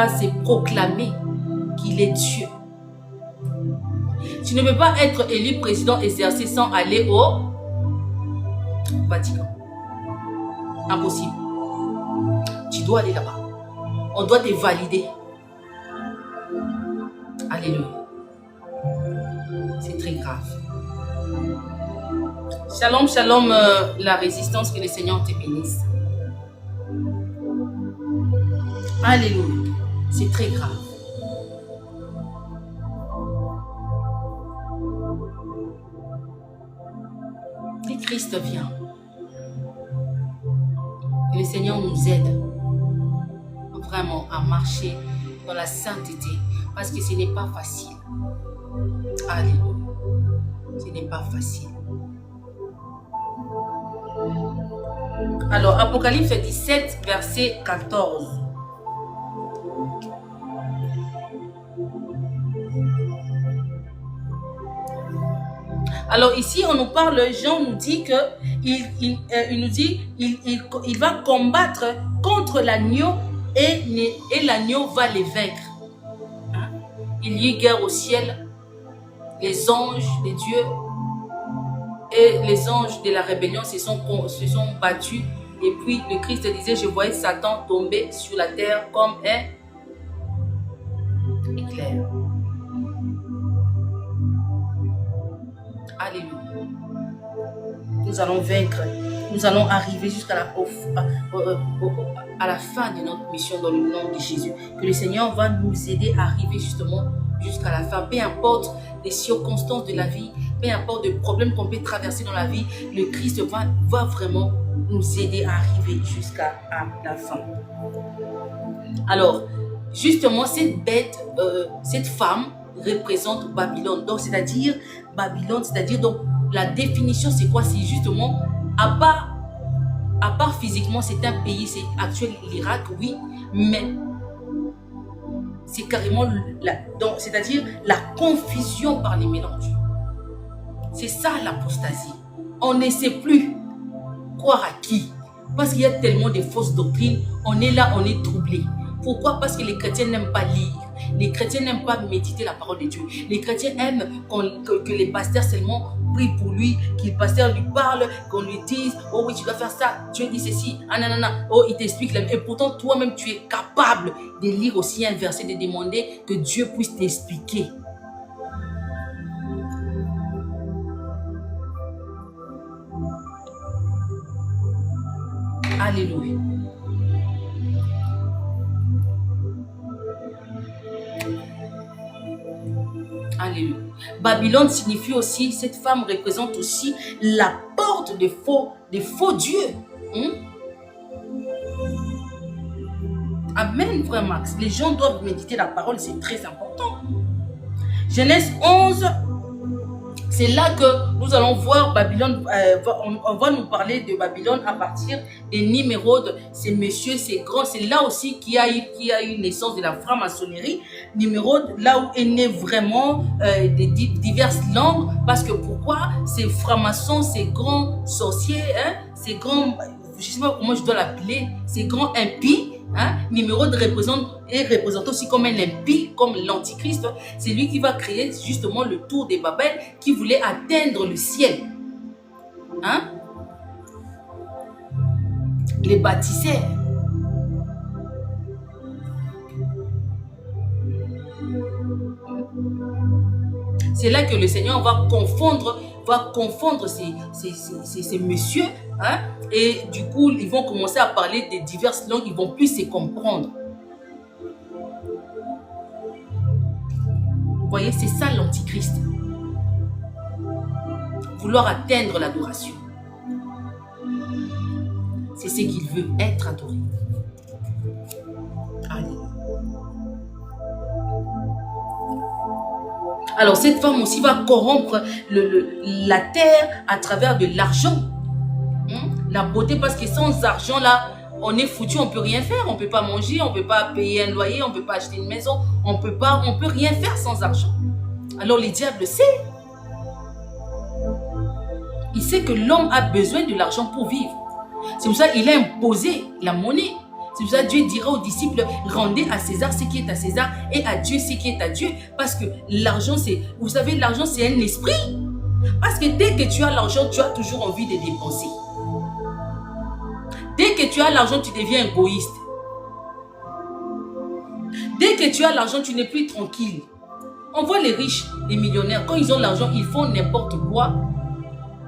se proclamer qu'il est Dieu. Tu ne peux pas être élu président exercé sans aller au Vatican. Impossible. Tu dois aller là-bas. On doit te valider. Alléluia. C'est très grave. Shalom, shalom, la résistance, que le Seigneur te bénisse. Alléluia. C'est très grave. Et Christ vient. Que le Seigneur nous aide vraiment à marcher dans la sainteté, parce que ce n'est pas facile. Alléluia. Ce n'est pas facile. Alors, Apocalypse 17, verset 14. Alors ici, on nous parle, Jean nous dit que il va combattre contre l'agneau et l'agneau va les vaincre. Hein? Il y a eu guerre au ciel, les anges, les dieux et les anges de la rébellion se sont battus. Et puis le Christ disait, je voyais Satan tomber sur la terre comme un éclair. Alléluia. Nous allons vaincre. Nous allons arriver jusqu'à la fin de notre mission dans le nom de Jésus. Que le Seigneur va nous aider à arriver justement jusqu'à la fin. Peu importe les circonstances de la vie, peu importe les problèmes qu'on peut traverser dans la vie, le Christ va vraiment nous aider à arriver jusqu'à la fin. Alors, justement, cette bête, cette femme représente Babylone. Donc, c'est-à-dire, donc, la définition, c'est quoi? C'est justement, à part physiquement, c'est un pays, c'est actuel l'Irak, oui, mais c'est carrément, c'est-à-dire la confusion par les mélanges. C'est ça l'apostasie. On ne sait plus croire à qui. Parce qu'il y a tellement de fausses doctrines, on est là, on est troublé. Pourquoi? Parce que les chrétiens n'aiment pas lire. Les chrétiens n'aiment pas méditer la parole de Dieu. Les chrétiens aiment que les pasteurs seulement prient pour lui, que le pasteur lui parle, qu'on lui dise, oh oui, tu dois faire ça, Dieu dit ceci, ah non, non, non, oh, il t'explique. Et pourtant, toi-même, tu es capable de lire aussi un verset, de demander que Dieu puisse t'expliquer. Alléluia. Alléluia. Babylone signifie aussi, cette femme représente aussi la porte des faux dieux. Amen, frère Max. Les gens doivent méditer la parole, c'est très important. Genèse 11, c'est là que nous allons voir Babylone, on va nous parler de Babylone à partir des Nimrod. C'est monsieur, c'est grand, c'est là aussi qu'il y a eu naissance de la franc-maçonnerie. Nimrod, là où est né vraiment des diverses langues, parce que pourquoi? Ces francs-maçons, ces grands sorciers, hein, ces grands, je ne sais pas comment je dois l'appeler, ces grands impies. Hein? Nimrod est représenté aussi comme un impie, comme l'antichrist. C'est lui qui va créer justement le tour de Babel, qui voulait atteindre le ciel. Hein? Les bâtisseurs. C'est là que le Seigneur va confondre ces messieurs, hein? Et du coup, ils vont commencer à parler de diverses langues, ils vont plus se comprendre. Vous voyez, c'est ça l'antichrist. Vouloir atteindre l'adoration. C'est ce qu'il veut, être adoré. Alléluia. Alors, cette femme aussi va corrompre la terre à travers de l'argent. La beauté, parce que sans argent, là, on est foutu, on ne peut rien faire. On ne peut pas manger, on ne peut pas payer un loyer, on ne peut pas acheter une maison. On peut rien faire sans argent. Alors, le diable sait. Il sait que l'homme a besoin de l'argent pour vivre. C'est pour ça qu'il a imposé la monnaie. C'est pour ça que Dieu dira aux disciples, rendez à César ce qui est à César et à Dieu ce qui est à Dieu. Parce que l'argent, vous savez, l'argent, c'est un esprit. Parce que dès que tu as l'argent, tu as toujours envie de dépenser. Dès que tu as l'argent, tu deviens égoïste. Dès que tu as l'argent, tu n'es plus tranquille. On voit les riches, les millionnaires, quand ils ont l'argent, ils font n'importe quoi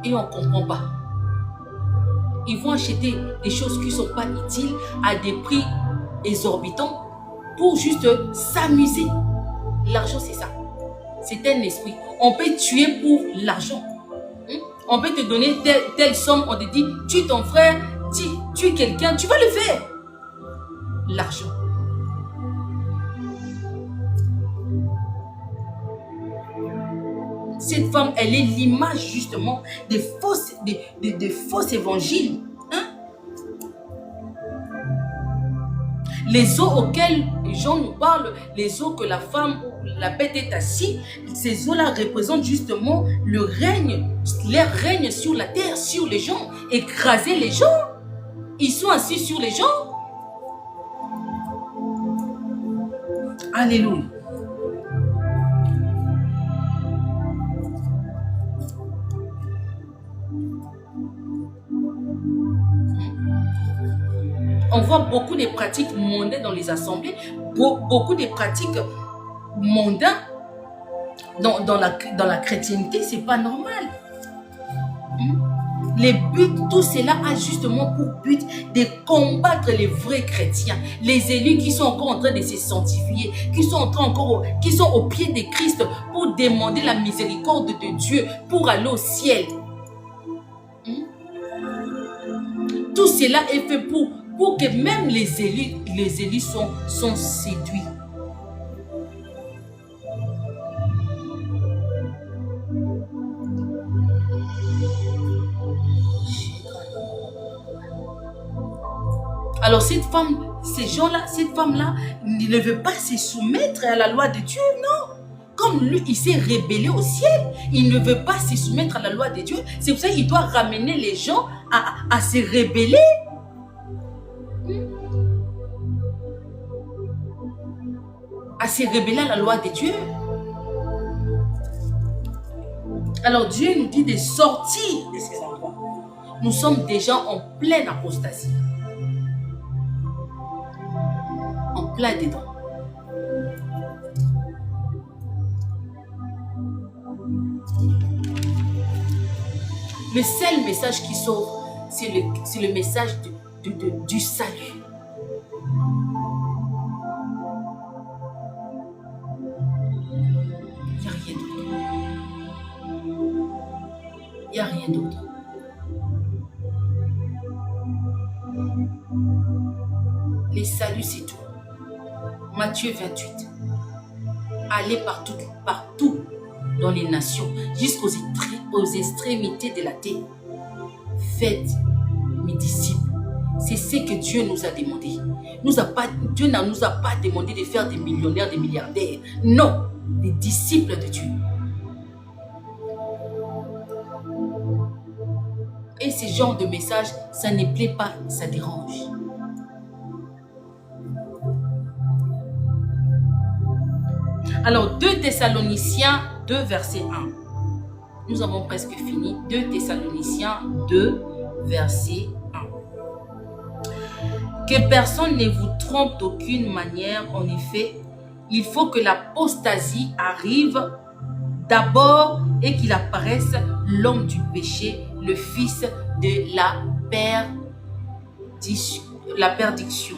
et on ne comprend pas. Ils vont acheter des choses qui ne sont pas utiles à des prix exorbitants pour juste s'amuser. L'argent, c'est ça. C'est un esprit. On peut tuer pour l'argent. On peut te donner telle somme, on te dit, tue ton frère, tue quelqu'un, tu vas le faire. L'argent. Cette femme, elle est l'image justement des faux évangiles. Hein? Les eaux auxquelles Jean nous parle, les eaux que la femme ou la bête est assise, ces eaux-là représentent justement le règne, leur règne sur la terre, sur les gens, écraser les gens. Ils sont assis sur les gens. Alléluia. On voit beaucoup de pratiques mondaines dans les assemblées, beaucoup de pratiques mondaines dans la chrétienté, c'est pas normal. Les buts, tout cela a justement pour but de combattre les vrais chrétiens, les élus qui sont encore en train de se sanctifier, qui sont au pied de Christ pour demander la miséricorde de Dieu, pour aller au ciel. Tout cela est fait pour que même les élus sont séduits. Alors cette femme, ces gens-là, cette femme-là, ne veut pas se soumettre à la loi de Dieu, non. Comme lui, il s'est rébellé au ciel, il ne veut pas se soumettre à la loi de Dieu. C'est pour ça qu'il doit ramener les gens à se rebeller. À se rebeller à la loi de Dieu. Alors Dieu nous dit de sortir de ces endroits. Nous sommes déjà en pleine apostasie. En plein dedans. Le seul message qui sauve, c'est le message du salut. Il n'y a rien d'autre. Les saluts, c'est tout. Matthieu 28. Allez partout dans les nations, jusqu'aux extrémités de la terre. Faites mes disciples. C'est ce que Dieu nous a demandé. Dieu ne nous a pas demandé de faire des millionnaires, des milliardaires. Non, des disciples de Dieu. Et ce genre de message, ça ne plaît pas, ça dérange. Alors, 2 Thessaloniciens 2, verset 1. Nous avons presque fini. 2 Thessaloniciens 2, verset 1. Que personne ne vous trompe d'aucune manière. En effet, il faut que l'apostasie arrive d'abord et qu'il apparaisse l'homme du péché, le fils de la perdition.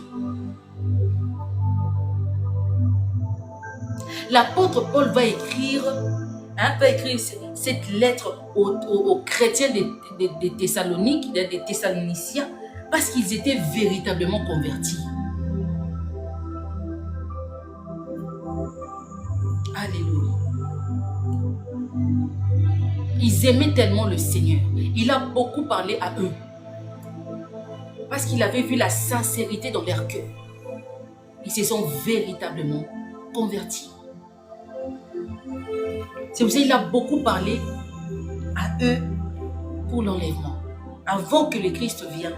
L'apôtre Paul va écrire cette lettre aux chrétiens de Thessalonique, des Thessaloniciens, parce qu'ils étaient véritablement convertis. Alléluia. Ils aimaient tellement le Seigneur. Il a beaucoup parlé à eux. Parce qu'il avait vu la sincérité dans leur cœur. Ils se sont véritablement convertis. C'est pour ça qu'il a beaucoup parlé à eux pour l'enlèvement. Avant que le Christ vienne,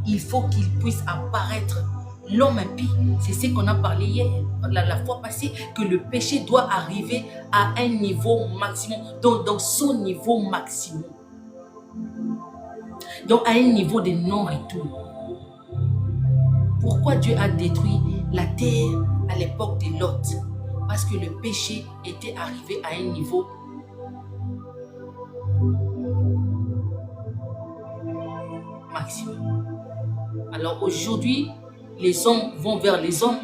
il faut qu'il puisse apparaître l'homme impie. C'est ce qu'on a parlé hier, la fois passée, que le péché doit arriver à un niveau maximum, dans son niveau maximum. Donc à un niveau de non-retour. Pourquoi Dieu a détruit la terre à l'époque de Lot? Parce que le péché était arrivé à un niveau maximum. Alors aujourd'hui, les hommes vont vers les hommes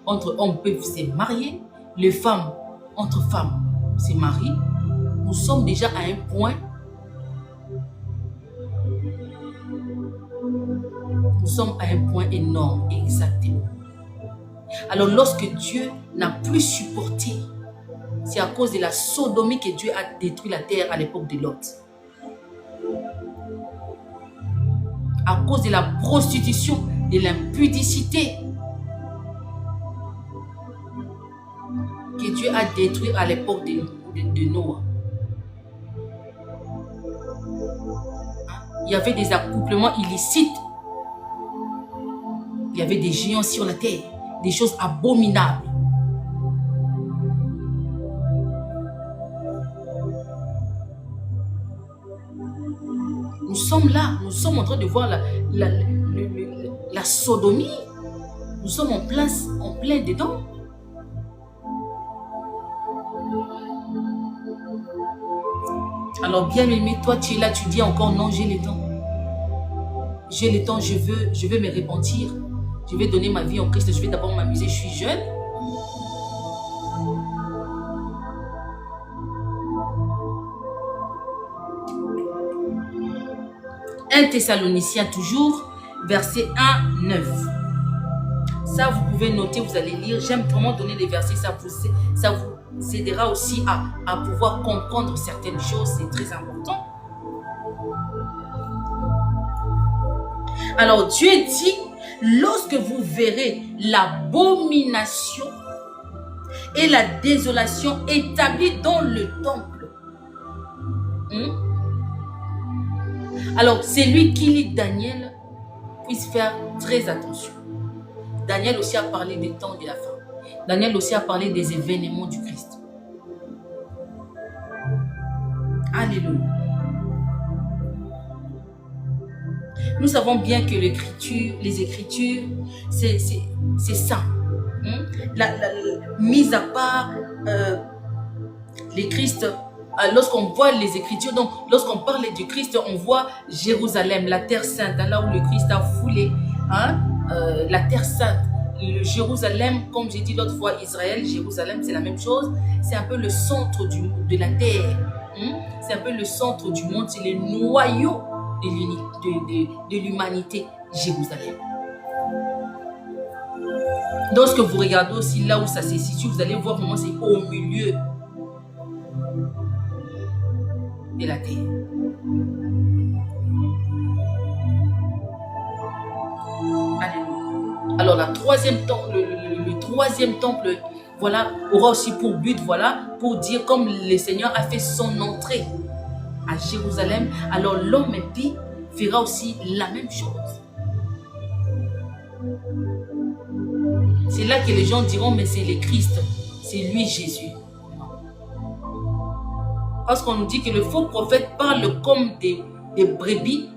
entre hommes peuvent se marier, les femmes entre femmes se marient. Nous sommes déjà à un point. Nous sommes à un point énorme, exactement. Alors lorsque Dieu n'a plus supporté, c'est à cause de la sodomie que Dieu a détruit la terre à l'époque de Lot. À cause de la prostitution, de l'impudicité, Dieu a détruit à l'époque de Noé. Il y avait des accouplements illicites. Il y avait des géants sur la terre, des choses abominables. Nous sommes là, nous sommes en train de voir la sodomie. Nous sommes en plein dedans. Alors bien aimé, toi tu es là, tu dis encore non, j'ai le temps. J'ai le temps, je veux me repentir. Je vais donner ma vie en Christ, je vais d'abord m'amuser, je suis jeune. Un Thessaloniciens toujours, verset 1, 9. Ça, vous pouvez noter, vous allez lire. J'aime vraiment donner des versets, ça vous aidera aussi à pouvoir comprendre certaines choses, c'est très important. Alors, Dieu dit, lorsque vous verrez l'abomination et la désolation établies dans le temple. Alors, c'est lui qui lit Daniel, puisse faire très attention. Daniel aussi a parlé des temps de la fin. Daniel aussi a parlé des événements du Christ. Alléluia. Nous savons bien que les Écritures, c'est ça. Mis à part les Christ, lorsqu'on voit les Écritures, donc lorsqu'on parle du Christ, on voit Jérusalem, la terre sainte, là où le Christ a foulé, la terre sainte. Le Jérusalem, comme j'ai dit l'autre fois, Israël, Jérusalem, c'est la même chose. C'est un peu le centre de la terre. C'est un peu le centre du monde, c'est le noyau de l'humanité, Jérusalem. Lorsque vous regardez aussi là où ça se situe, vous allez voir comment c'est au milieu de la terre. Alléluia. Alors le troisième temple, voilà, aura aussi pour but, voilà, pour dire comme le Seigneur a fait son entrée à Jérusalem, alors l'homme impie fera aussi la même chose. C'est là que les gens diront, mais c'est le Christ, c'est lui Jésus. Parce qu'on nous dit que le faux prophète parle comme des brebis.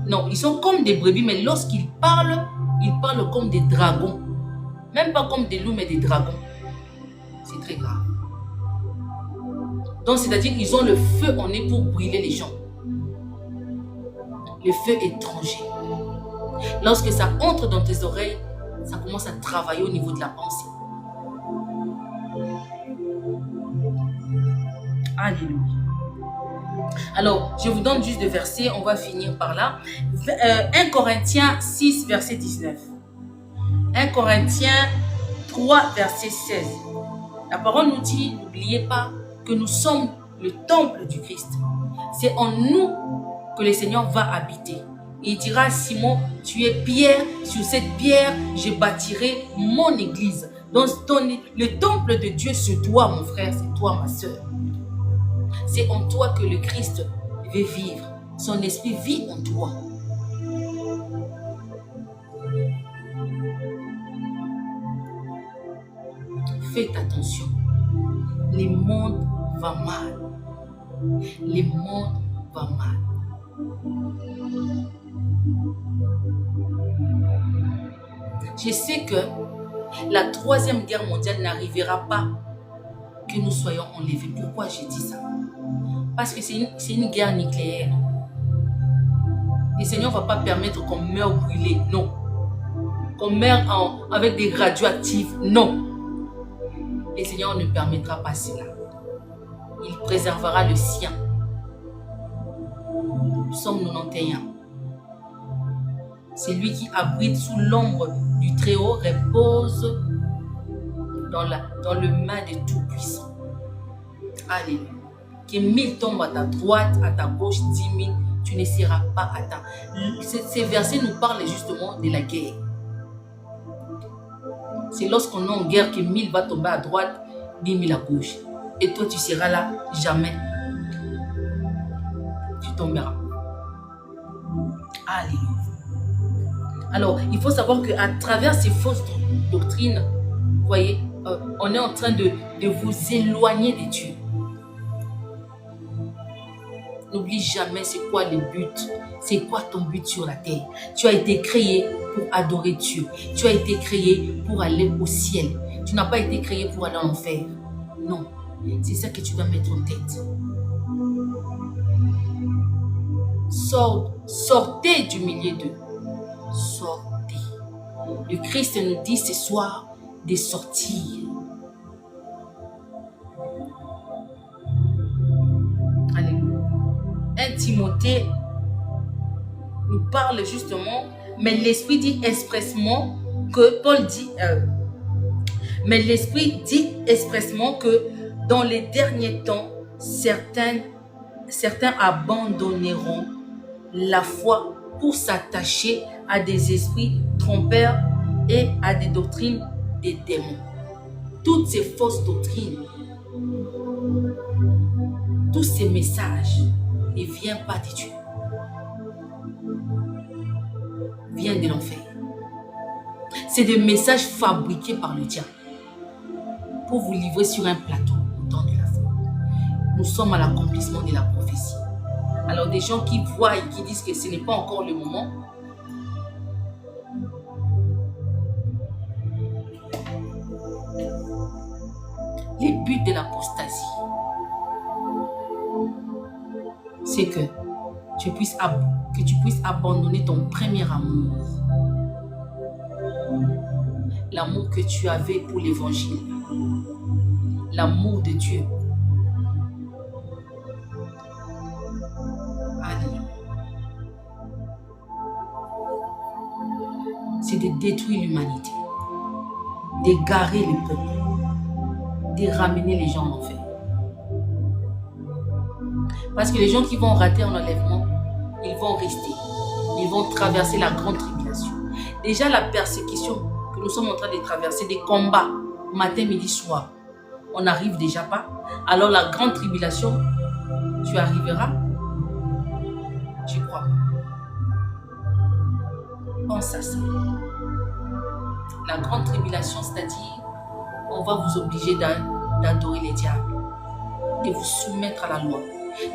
Non, ils sont comme des brebis, mais lorsqu'ils parlent, ils parlent comme des dragons. Même pas comme des loups, mais des dragons. C'est très grave. Donc, c'est-à-dire qu'ils ont le feu en eux pour brûler les gens. Le feu étranger. Lorsque ça entre dans tes oreilles, ça commence à travailler au niveau de la pensée. Alléluia. Alors, je vous donne juste des versets, on va finir par là. 1 Corinthiens 6, verset 19. 1 Corinthiens 3, verset 16. La parole nous dit, n'oubliez pas que nous sommes le temple du Christ. C'est en nous que le Seigneur va habiter. Il dira à Simon, tu es pierre, sur cette pierre, je bâtirai mon église. Donc, le temple de Dieu, c'est toi, mon frère, c'est toi, ma soeur. C'est en toi que le Christ veut vivre. Son esprit vit en toi. Faites attention. Le monde va mal. Le monde va mal. Je sais que la 3e guerre mondiale n'arrivera pas que nous soyons enlevés. Pourquoi je dis ça? Parce que c'est une guerre nucléaire. Le Seigneur ne va pas permettre qu'on meure brûlé. Non. Qu'on meure avec des radioactifs. Non. Le Seigneur ne permettra pas cela. Il préservera le sien. Nous sommes 91. C'est lui qui abrite sous l'ombre du Très-Haut, repose dans le main de Tout-Puissant. Alléluia. Que 1000 tombent à ta droite, à ta gauche, 10 000, tu ne seras pas atteint. Ces versets nous parlent justement de la guerre. C'est lorsqu'on est en guerre que 1000 va tomber à droite bim la bouche. Et toi, tu seras là, jamais. Tu tomberas. Alléluia. Alors, il faut savoir qu'à travers ces fausses doctrines, vous voyez, on est en train de vous éloigner de Dieu. N'oublie jamais c'est quoi le but. C'est quoi ton but sur la terre. Tu as été créé pour adorer Dieu. Tu as été créé pour aller au ciel. Tu n'as pas été créé pour aller en enfer. Non. C'est ça que tu dois mettre en tête. Sortez du milieu d'eux. Sortez. Le Christ nous dit ce soir de sortir. Alléluia. 1 Timothée nous parle justement, mais l'Esprit dit expressement que, Paul dit, mais l'Esprit dit expressement que dans les derniers temps, certains abandonneront la foi pour s'attacher à des esprits trompeurs et à des doctrines des démons. Toutes ces fausses doctrines, tous ces messages ne viennent pas de Dieu, viennent de l'enfer. C'est des messages fabriqués par le diable pour vous livrer sur un plateau au temps de la foi. Nous sommes à l'accomplissement de la prophétie. Alors des gens qui voient et qui disent que ce n'est pas encore le moment, les buts de l'apostasie, c'est que tu puisses abandonner ton premier amour. L'amour que tu avais pour l'évangile. L'amour de Dieu. Alléluia. C'est de détruire l'humanité, d'égarer le peuple, de ramener les gens en enfer. Parce que les gens qui vont rater en enlèvement, ils vont rester. Ils vont traverser la grande tribulation. Déjà la persécution que nous sommes en train de traverser, des combats, matin, midi, soir, on n'arrive déjà pas. Alors la grande tribulation, tu arriveras? Tu crois? Pense à ça. La grande tribulation, c'est-à-dire, on va vous obliger d'adorer les diables, de vous soumettre à la loi.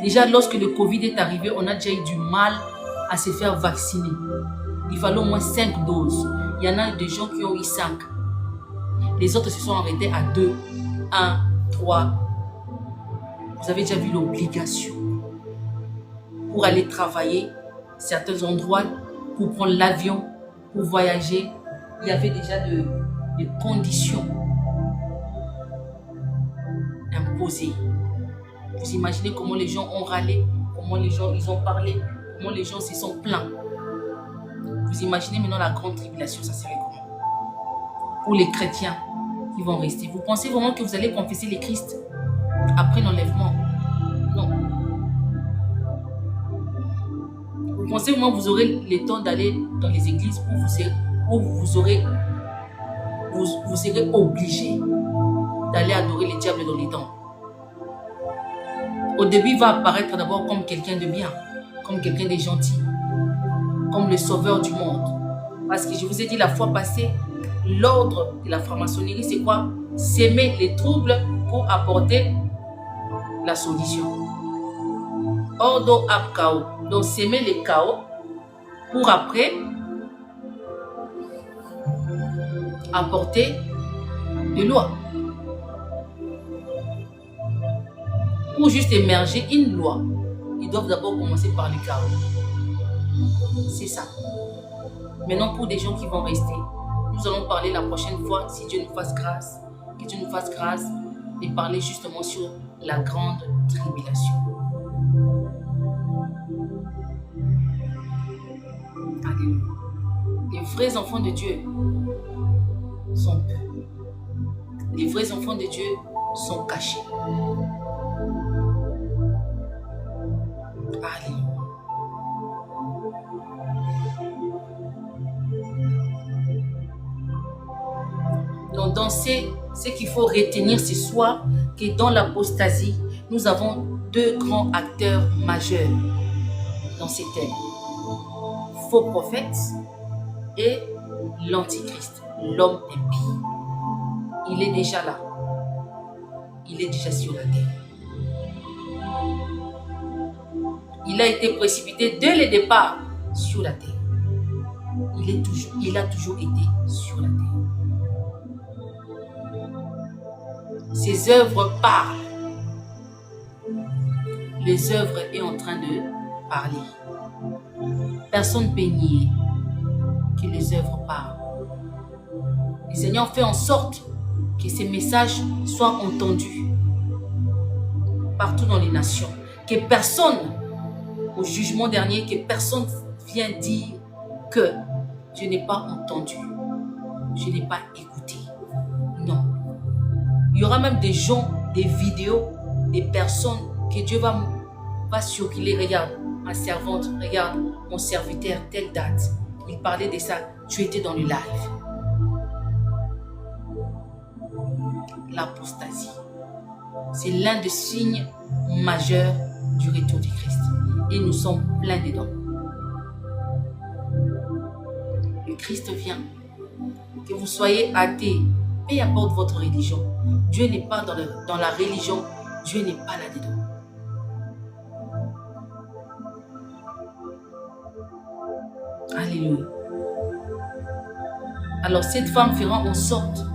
Déjà, lorsque le Covid est arrivé, on a déjà eu du mal à se faire vacciner. Il fallait au moins 5 doses. Il y en a des gens qui ont eu 5. Les autres se sont arrêtés à 2, 1, 3. Vous avez déjà vu l'obligation pour aller travailler certains endroits, pour prendre l'avion, pour voyager. Il y avait déjà des conditions imposées. Vous imaginez comment les gens ont râlé, comment les gens ils ont parlé, comment les gens se sont plaints. Vous imaginez maintenant la grande tribulation, ça serait comment? Pour les chrétiens qui vont rester. Vous pensez vraiment que vous allez confesser le Christ après l'enlèvement? Non. Vous pensez vraiment que vous aurez le temps d'aller dans les églises où vous serez obligé d'aller adorer les diables dans les temps? Au début, il va apparaître d'abord comme quelqu'un de bien, comme quelqu'un de gentil, comme le sauveur du monde. Parce que je vous ai dit la fois passée, l'ordre de la franc-maçonnerie, c'est quoi? S'aimer les troubles pour apporter la solution. Ordo ab chaos. Donc, s'aimer les chaos pour après apporter de loi. Pour juste émerger une loi, ils doivent d'abord commencer par le chaos. C'est ça. Maintenant, pour des gens qui vont rester, nous allons parler la prochaine fois, si Dieu nous fasse grâce, que Dieu nous fasse grâce, et parler justement sur la grande tribulation. Alléluia. Les vrais enfants de Dieu sont peu. Les vrais enfants de Dieu sont cachés. Alléluia. Donc dans ces Ce qu'il faut retenir ce soir, que dans l'apostasie, nous avons deux grands acteurs majeurs dans ces thèmes. Faux prophètes et l'antichrist, l'homme impie. Il est déjà là. Il est déjà sur la terre. Il a été précipité dès le départ sur la terre. Il a toujours été sur la terre. Ses œuvres parlent. Les œuvres est en train de parler. Personne ne peut nier que les œuvres parlent. Le Seigneur fait en sorte que ces messages soient entendus partout dans les nations. Que personne, au jugement dernier, que personne vienne dire que je n'ai pas entendu, je n'ai pas écouté. Non. Il y aura même des gens, des vidéos, des personnes que Dieu va circuler. Regarde, ma servante, regarde, mon serviteur, telle date. Il parlait de ça, tu étais dans le live. L'apostasie. C'est l'un des signes majeurs du retour du Christ. Et nous sommes pleins dedans. Le Christ vient. Que vous soyez athée, peu importe votre religion. Dieu n'est pas dans la religion. Dieu n'est pas là-dedans. Alléluia. Alors cette femme fera en sorte,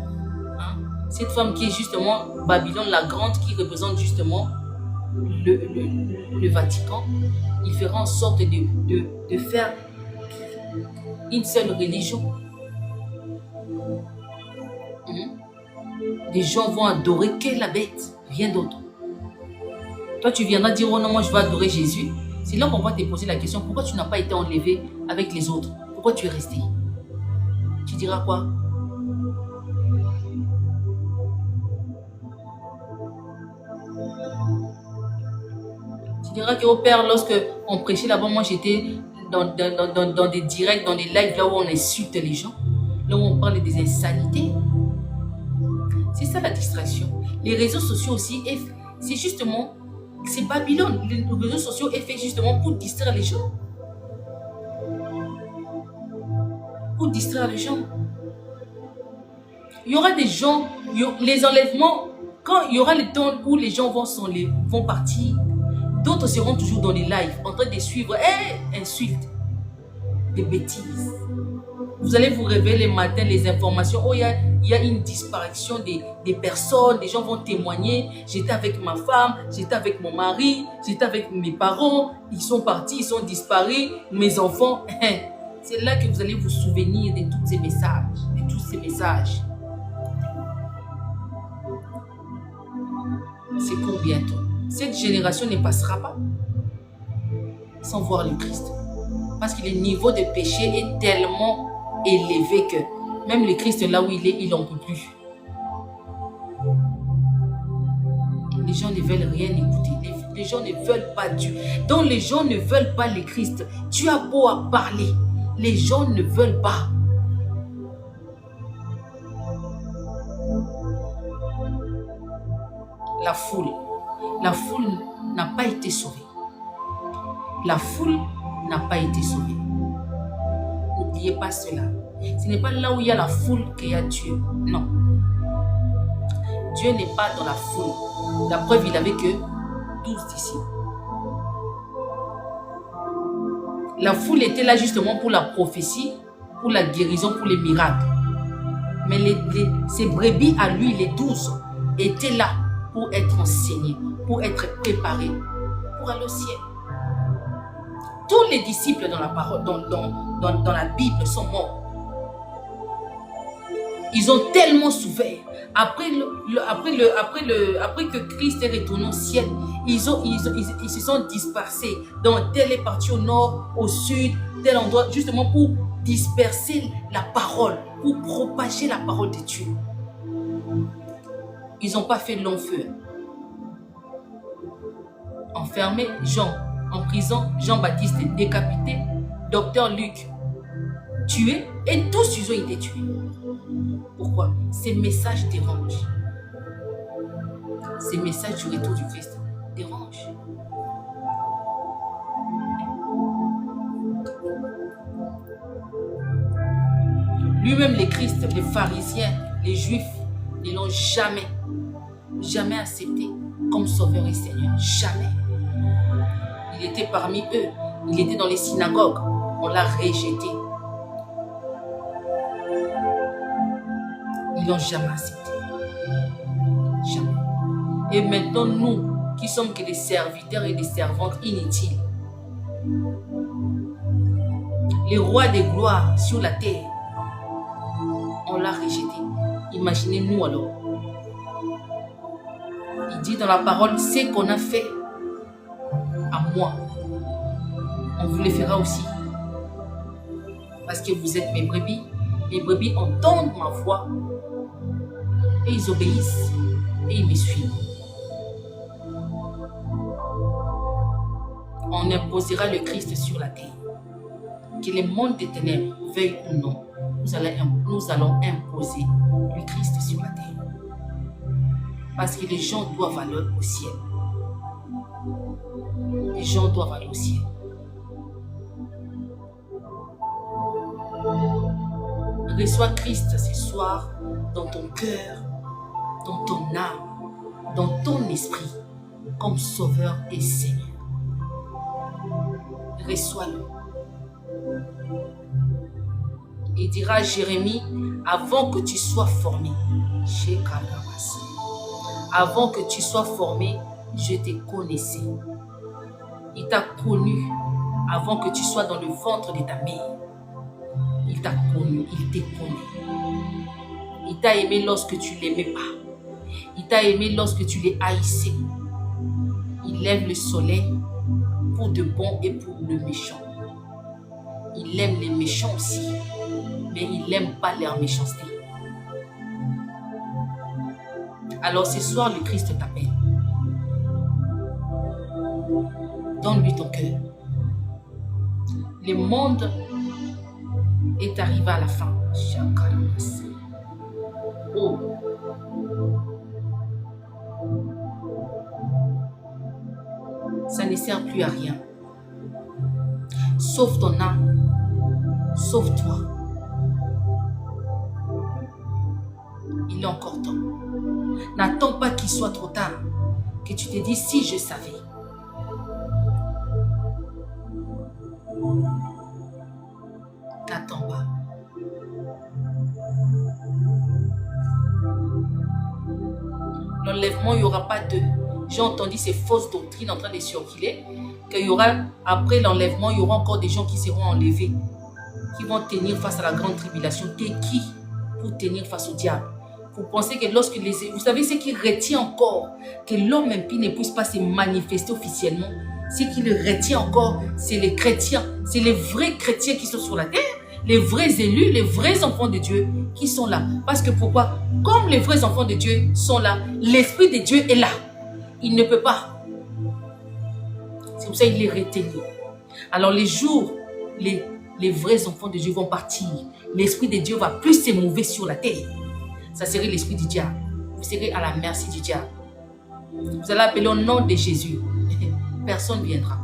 cette femme qui est justement Babylone la Grande, qui représente justement le Vatican, il fera en sorte de faire une seule religion. Les gens vont adorer que la bête, rien d'autre. Toi, tu viendras dire, oh non, moi je vais adorer Jésus. C'est là qu'on va te poser la question, pourquoi tu n'as pas été enlevé avec les autres? Pourquoi tu es resté? Tu diras quoi? Tu diras que, au Père, lorsque on prêchait là-bas, moi j'étais dans des directs, dans des lives, là où on insulte les gens, là où on parle des insanités. C'est ça la distraction. Les réseaux sociaux aussi, c'est justement, c'est Babylone. Les réseaux sociaux est fait justement pour distraire les gens. Pour distraire les gens. Il y aura des gens, les enlèvements, quand il y aura le temps où les gens vont partir, d'autres seront toujours dans les lives en train de suivre, insultes, des bêtises. Vous allez vous réveiller les matins, les informations, oh, il y a une disparition des personnes, des gens vont témoigner, j'étais avec ma femme, j'étais avec mon mari, j'étais avec mes parents, ils sont partis, ils sont disparus, mes enfants. C'est là que vous allez vous souvenir de tous ces messages, C'est pour bientôt. Cette génération ne passera pas sans voir le Christ. Parce que le niveau de péché est tellement élevé que même le Christ là où il est, il n'en peut plus. Les gens ne veulent rien écouter. Les gens ne veulent pas Dieu. Donc les gens ne veulent pas le Christ. Tu as beau à parler. Les gens ne veulent pas. La foule n'a pas été sauvée. La foule n'a pas été sauvée. N'oubliez pas cela. Ce n'est pas là où il y a la foule qu'il y a Dieu. Non. Dieu n'est pas dans la foule. La preuve, il n'avait que 12 disciples. La foule était là justement pour la prophétie, pour la guérison, pour les miracles. Mais ces brebis à lui, les 12, étaient là pour être enseignés, pour être préparés, pour aller au ciel. Tous les disciples dans la parole, dans la Bible sont morts. Ils ont tellement souffert. Après que Christ est retourné au ciel, ils se sont dispersés dans telle partie au nord, au sud, tel endroit, justement pour disperser la parole, pour propager la parole de Dieu. Ils n'ont pas fait long feu. Enfermé, Jean en prison, Jean-Baptiste décapité, docteur Luc tué, et tous ils ont été tués. Pourquoi? Ces messages dérangent. Ces messages du retour du Christ dérangent. Lui-même, les Christ, les pharisiens, les Juifs, ne l'ont jamais accepté comme sauveur et Seigneur. Jamais. Il était parmi eux. Il était dans les synagogues. On l'a rejeté. Ils ne l'ont jamais accepté. Jamais. Et maintenant, nous, qui sommes que des serviteurs et des servantes inutiles, les rois des gloires sur la terre, on l'a rejeté. Imaginez-nous alors. Il dit dans la parole, ce qu'on a fait à moi, on vous le fera aussi. Parce que vous êtes mes brebis entendent ma voix et ils obéissent et ils me suivent. On imposera le Christ sur la terre. Que le monde des ténèbres veuille ou non, nous allons imposer le Christ sur la terre. Parce que les gens doivent aller au ciel. Les gens doivent aller au ciel. Reçois Christ ce soir dans ton cœur, dans ton âme, dans ton esprit, comme Sauveur et Seigneur. Reçois-le. Il dira à Jérémie, avant que tu sois formé, avant que tu sois formé, je te connaissais. Il t'a connu avant que tu sois dans le ventre de ta mère. Il t'a connu, il te connaît. Il t'a aimé lorsque tu ne l'aimais pas. Il t'a aimé lorsque tu les haïssais. Il lève le soleil pour de bons et pour le méchant. Il aime les méchants aussi, mais il n'aime pas leur méchanceté. Alors ce soir, le Christ t'appelle. Donne-lui ton cœur. Le monde est arrivé à la fin. Oh. Ça ne sert plus à rien. Sauve ton âme. Sauve-toi. Il est encore temps. N'attends pas qu'il soit trop tard. Que tu te dises si je savais. N'attends pas. L'enlèvement, il n'y aura pas de... J'ai entendu ces fausses doctrines en train de circuler. Qu'il y aura, après l'enlèvement, il y aura encore des gens qui seront enlevés. Qui vont tenir face à la grande tribulation. T'es qui pour tenir face au diable? Vous pensez que lorsque les... Vous savez ce qui retient encore que l'homme impie ne puisse pas se manifester officiellement? Ce qui le retient encore, c'est les chrétiens. C'est les vrais chrétiens qui sont sur la terre. Les vrais élus, les vrais enfants de Dieu qui sont là. Parce que pourquoi? Comme les vrais enfants de Dieu sont là, l'Esprit de Dieu est là. Il ne peut pas. C'est pour ça qu'il est retenu. Alors les jours, les vrais enfants de Dieu vont partir. L'Esprit de Dieu va plus se mouver sur la terre. Ça serait l'esprit du diable. Vous serez à la merci du diable. Vous allez appeler au nom de Jésus. Personne ne viendra.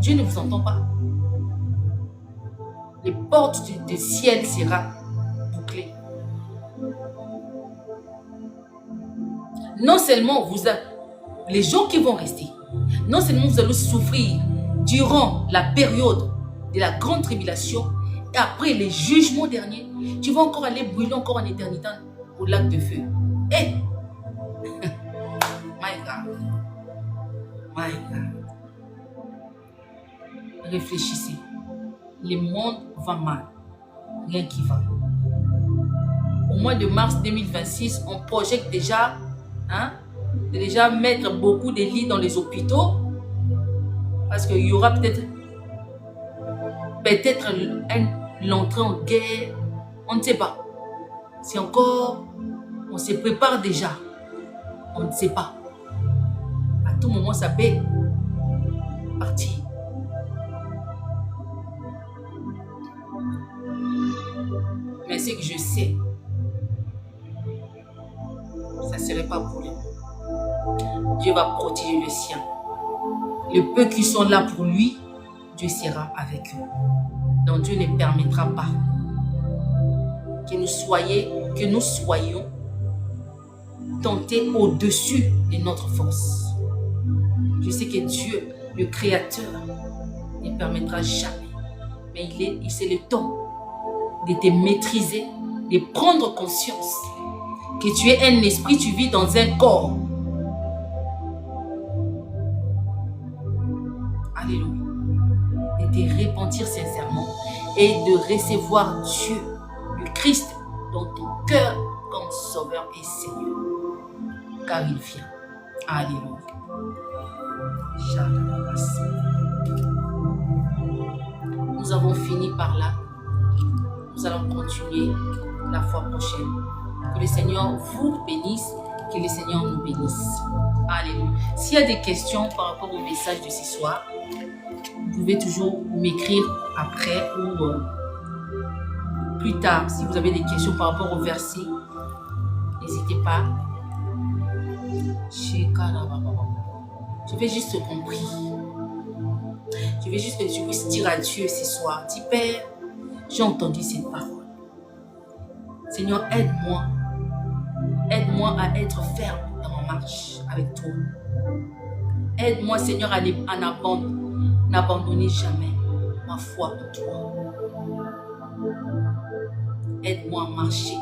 Dieu ne vous entend pas. Les portes du ciel seront bouclées. Non seulement les gens qui vont rester, non seulement vous allez souffrir durant la période de la grande tribulation, et après les jugements derniers, tu vas encore aller brûler encore en éternité au lac de feu. Eh! My God. My God. Réfléchissez. Le monde va mal. Rien qui va. Au mois de mars 2026, on projette déjà, de déjà mettre beaucoup de lits dans les hôpitaux. Parce qu'il y aura peut-être l'entrée en guerre. On ne sait pas. C'est encore, on se prépare déjà. On ne sait pas. À tout moment, ça peut partir. Mais ce que je sais, serait pas pour lui. Dieu va protéger le sien. Le peu qui sont là pour lui, Dieu sera avec eux. Donc Dieu ne permettra pas que nous soyons tentés au-dessus de notre force. Je sais que Dieu, le Créateur, ne permettra jamais. Mais c'est le temps de te maîtriser, de prendre conscience que tu es un esprit, tu vis dans un corps. Alléluia. De te repentir sincèrement et de recevoir Dieu, le Christ, dans ton cœur comme Sauveur et Seigneur. Car il vient. Alléluia. Nous avons fini par là. Nous allons continuer la fois prochaine. Que le Seigneur vous bénisse. Que le Seigneur nous bénisse. Alléluia. S'il y a des questions par rapport au message de ce soir, vous pouvez toujours m'écrire après ou plus tard. Si vous avez des questions par rapport au verset, n'hésitez pas. Je vais juste te compris. Je vais juste que tu puisses dire à Dieu ce soir. Dis, Père, j'ai entendu cette parole. Seigneur, aide-moi. Aide-moi à être ferme dans ma marche avec toi. Aide-moi, Seigneur, à n'abandonner jamais ma foi en toi. Aide-moi à marcher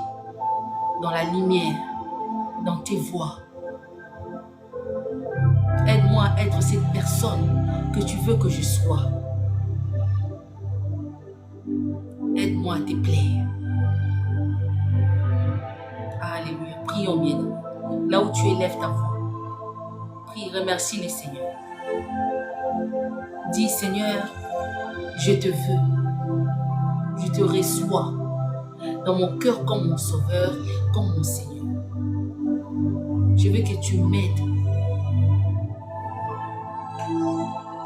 dans la lumière, dans tes voies. Aide-moi à être cette personne que tu veux que je sois. Aide-moi à te plaire. Alléluia. Prions bien. Là où tu élèves ta voix. Prie, remercie le Seigneur. Dis, Seigneur, je te veux. Je te reçois dans mon cœur comme mon Sauveur, comme mon Seigneur. Je veux que tu m'aides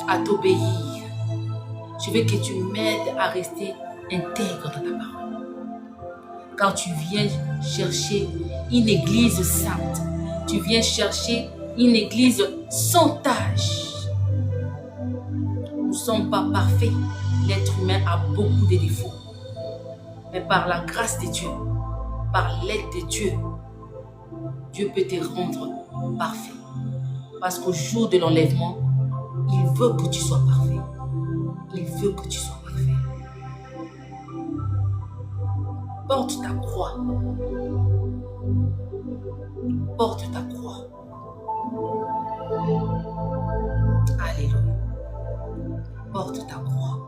à t'obéir. Je veux que tu m'aides à rester intègre dans ta parole. Car tu viens chercher une église sainte. Tu viens chercher une église sans tâche. Nous ne sommes pas parfaits. L'être humain a beaucoup de défauts. Mais par la grâce de Dieu, par l'aide de Dieu, Dieu peut te rendre parfait. Parce qu'au jour de l'enlèvement, il veut que tu sois parfait. Il veut que tu sois parfait. Porte ta croix. Porte ta croix. Alléluia. Porte ta croix.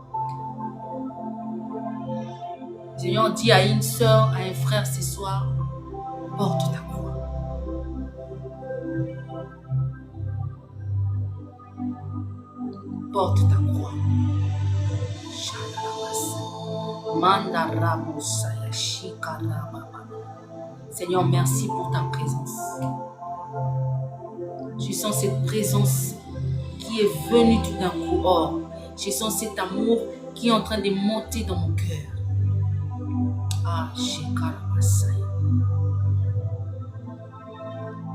Seigneur, dis à une soeur, à un frère ce soir, porte ta croix. Porte ta croix. Seigneur, merci pour ta présence. Je sens cette présence qui est venue tout d'un coup. Oh, je sens cet amour qui est en train de monter dans mon cœur. Ah,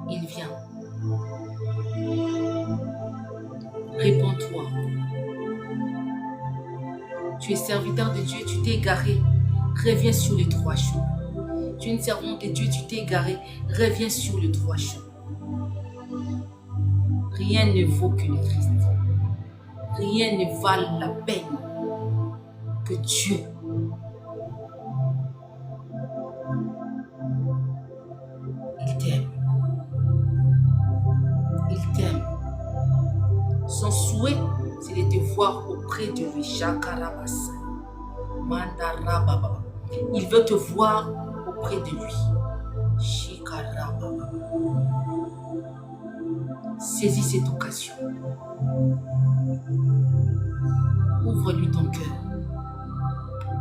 il vient. Réponds-toi. Tu es serviteur de Dieu, tu t'es égaré. Reviens sur les trois chemins. Tu es une servante de Dieu, tu t'es égaré. Reviens sur les trois chemins. Rien ne vaut que le Christ. Rien ne vaut la peine que Dieu. Il t'aime. Il t'aime. Son souhait, c'est de te voir auprès de lui. Shakarabasa. Mandarababa. Il veut te voir auprès de lui. Shikarababa. Saisis cette occasion. Ouvre-lui ton cœur.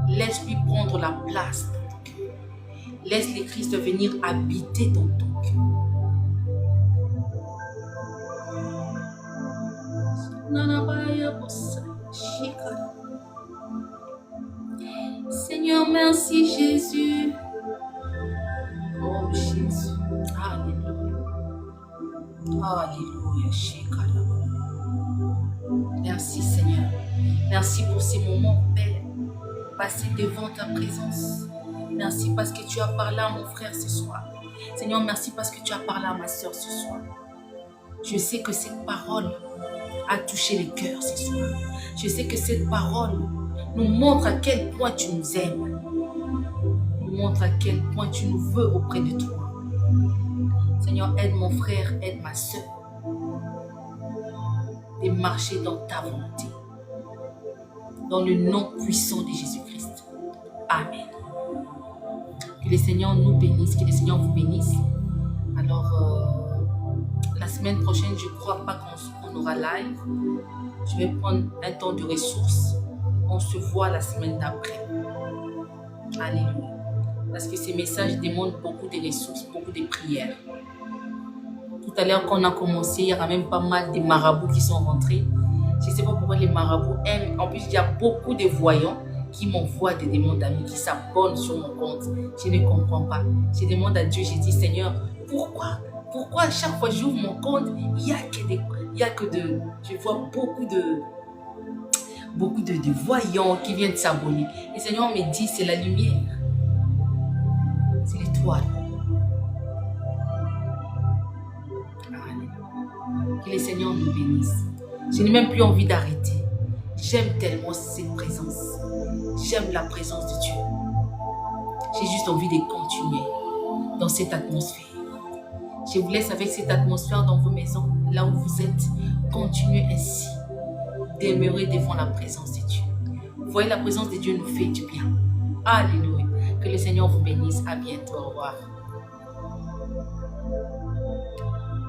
Laisse-lui prendre la place dans ton cœur. Laisse le Christ venir habiter dans ton cœur. Seigneur, merci Jésus. Oh Jésus. Alléluia. Alléluia. Merci Seigneur. Merci pour ces moments, Père, passés devant ta présence. Merci parce que tu as parlé à mon frère ce soir. Seigneur, merci parce que tu as parlé à ma soeur ce soir. Je sais que cette parole a touché les cœurs ce soir. Je sais que cette parole nous montre à quel point tu nous aimes. Nous montre à quel point tu nous veux auprès de toi. Seigneur, aide mon frère, aide ma soeur de marcher dans ta volonté. Dans le nom puissant de Jésus-Christ. Amen. Que le Seigneur nous bénisse, que le Seigneur vous bénisse. Alors, la semaine prochaine, je ne crois pas qu'on aura live. Je vais prendre un temps de ressources. On se voit la semaine d'après. Alléluia. Parce que ces messages demandent beaucoup de ressources, beaucoup de prières. Tout à l'heure, quand on a commencé, il y aura même pas mal de marabouts qui sont rentrés. Je ne sais pas pourquoi les marabouts aiment. En plus, il y a beaucoup de voyants qui m'envoient des demandes d'amis, qui s'abonnent sur mon compte. Je ne comprends pas. Je demande à Dieu, je dis, Seigneur, pourquoi à chaque fois que j'ouvre mon compte, il y a que de... Je vois beaucoup de voyants qui viennent s'abonner. Et Seigneur me dit, c'est la lumière. C'est l'étoile. Que le Seigneur nous bénisse. Je n'ai même plus envie d'arrêter. J'aime tellement cette présence. J'aime la présence de Dieu. J'ai juste envie de continuer dans cette atmosphère. Je vous laisse avec cette atmosphère dans vos maisons, là où vous êtes. Continuez ainsi. Demeurer devant la présence de Dieu. Vous voyez, la présence de Dieu nous fait du bien. Alléluia. Que le Seigneur vous bénisse. À bientôt. Au revoir.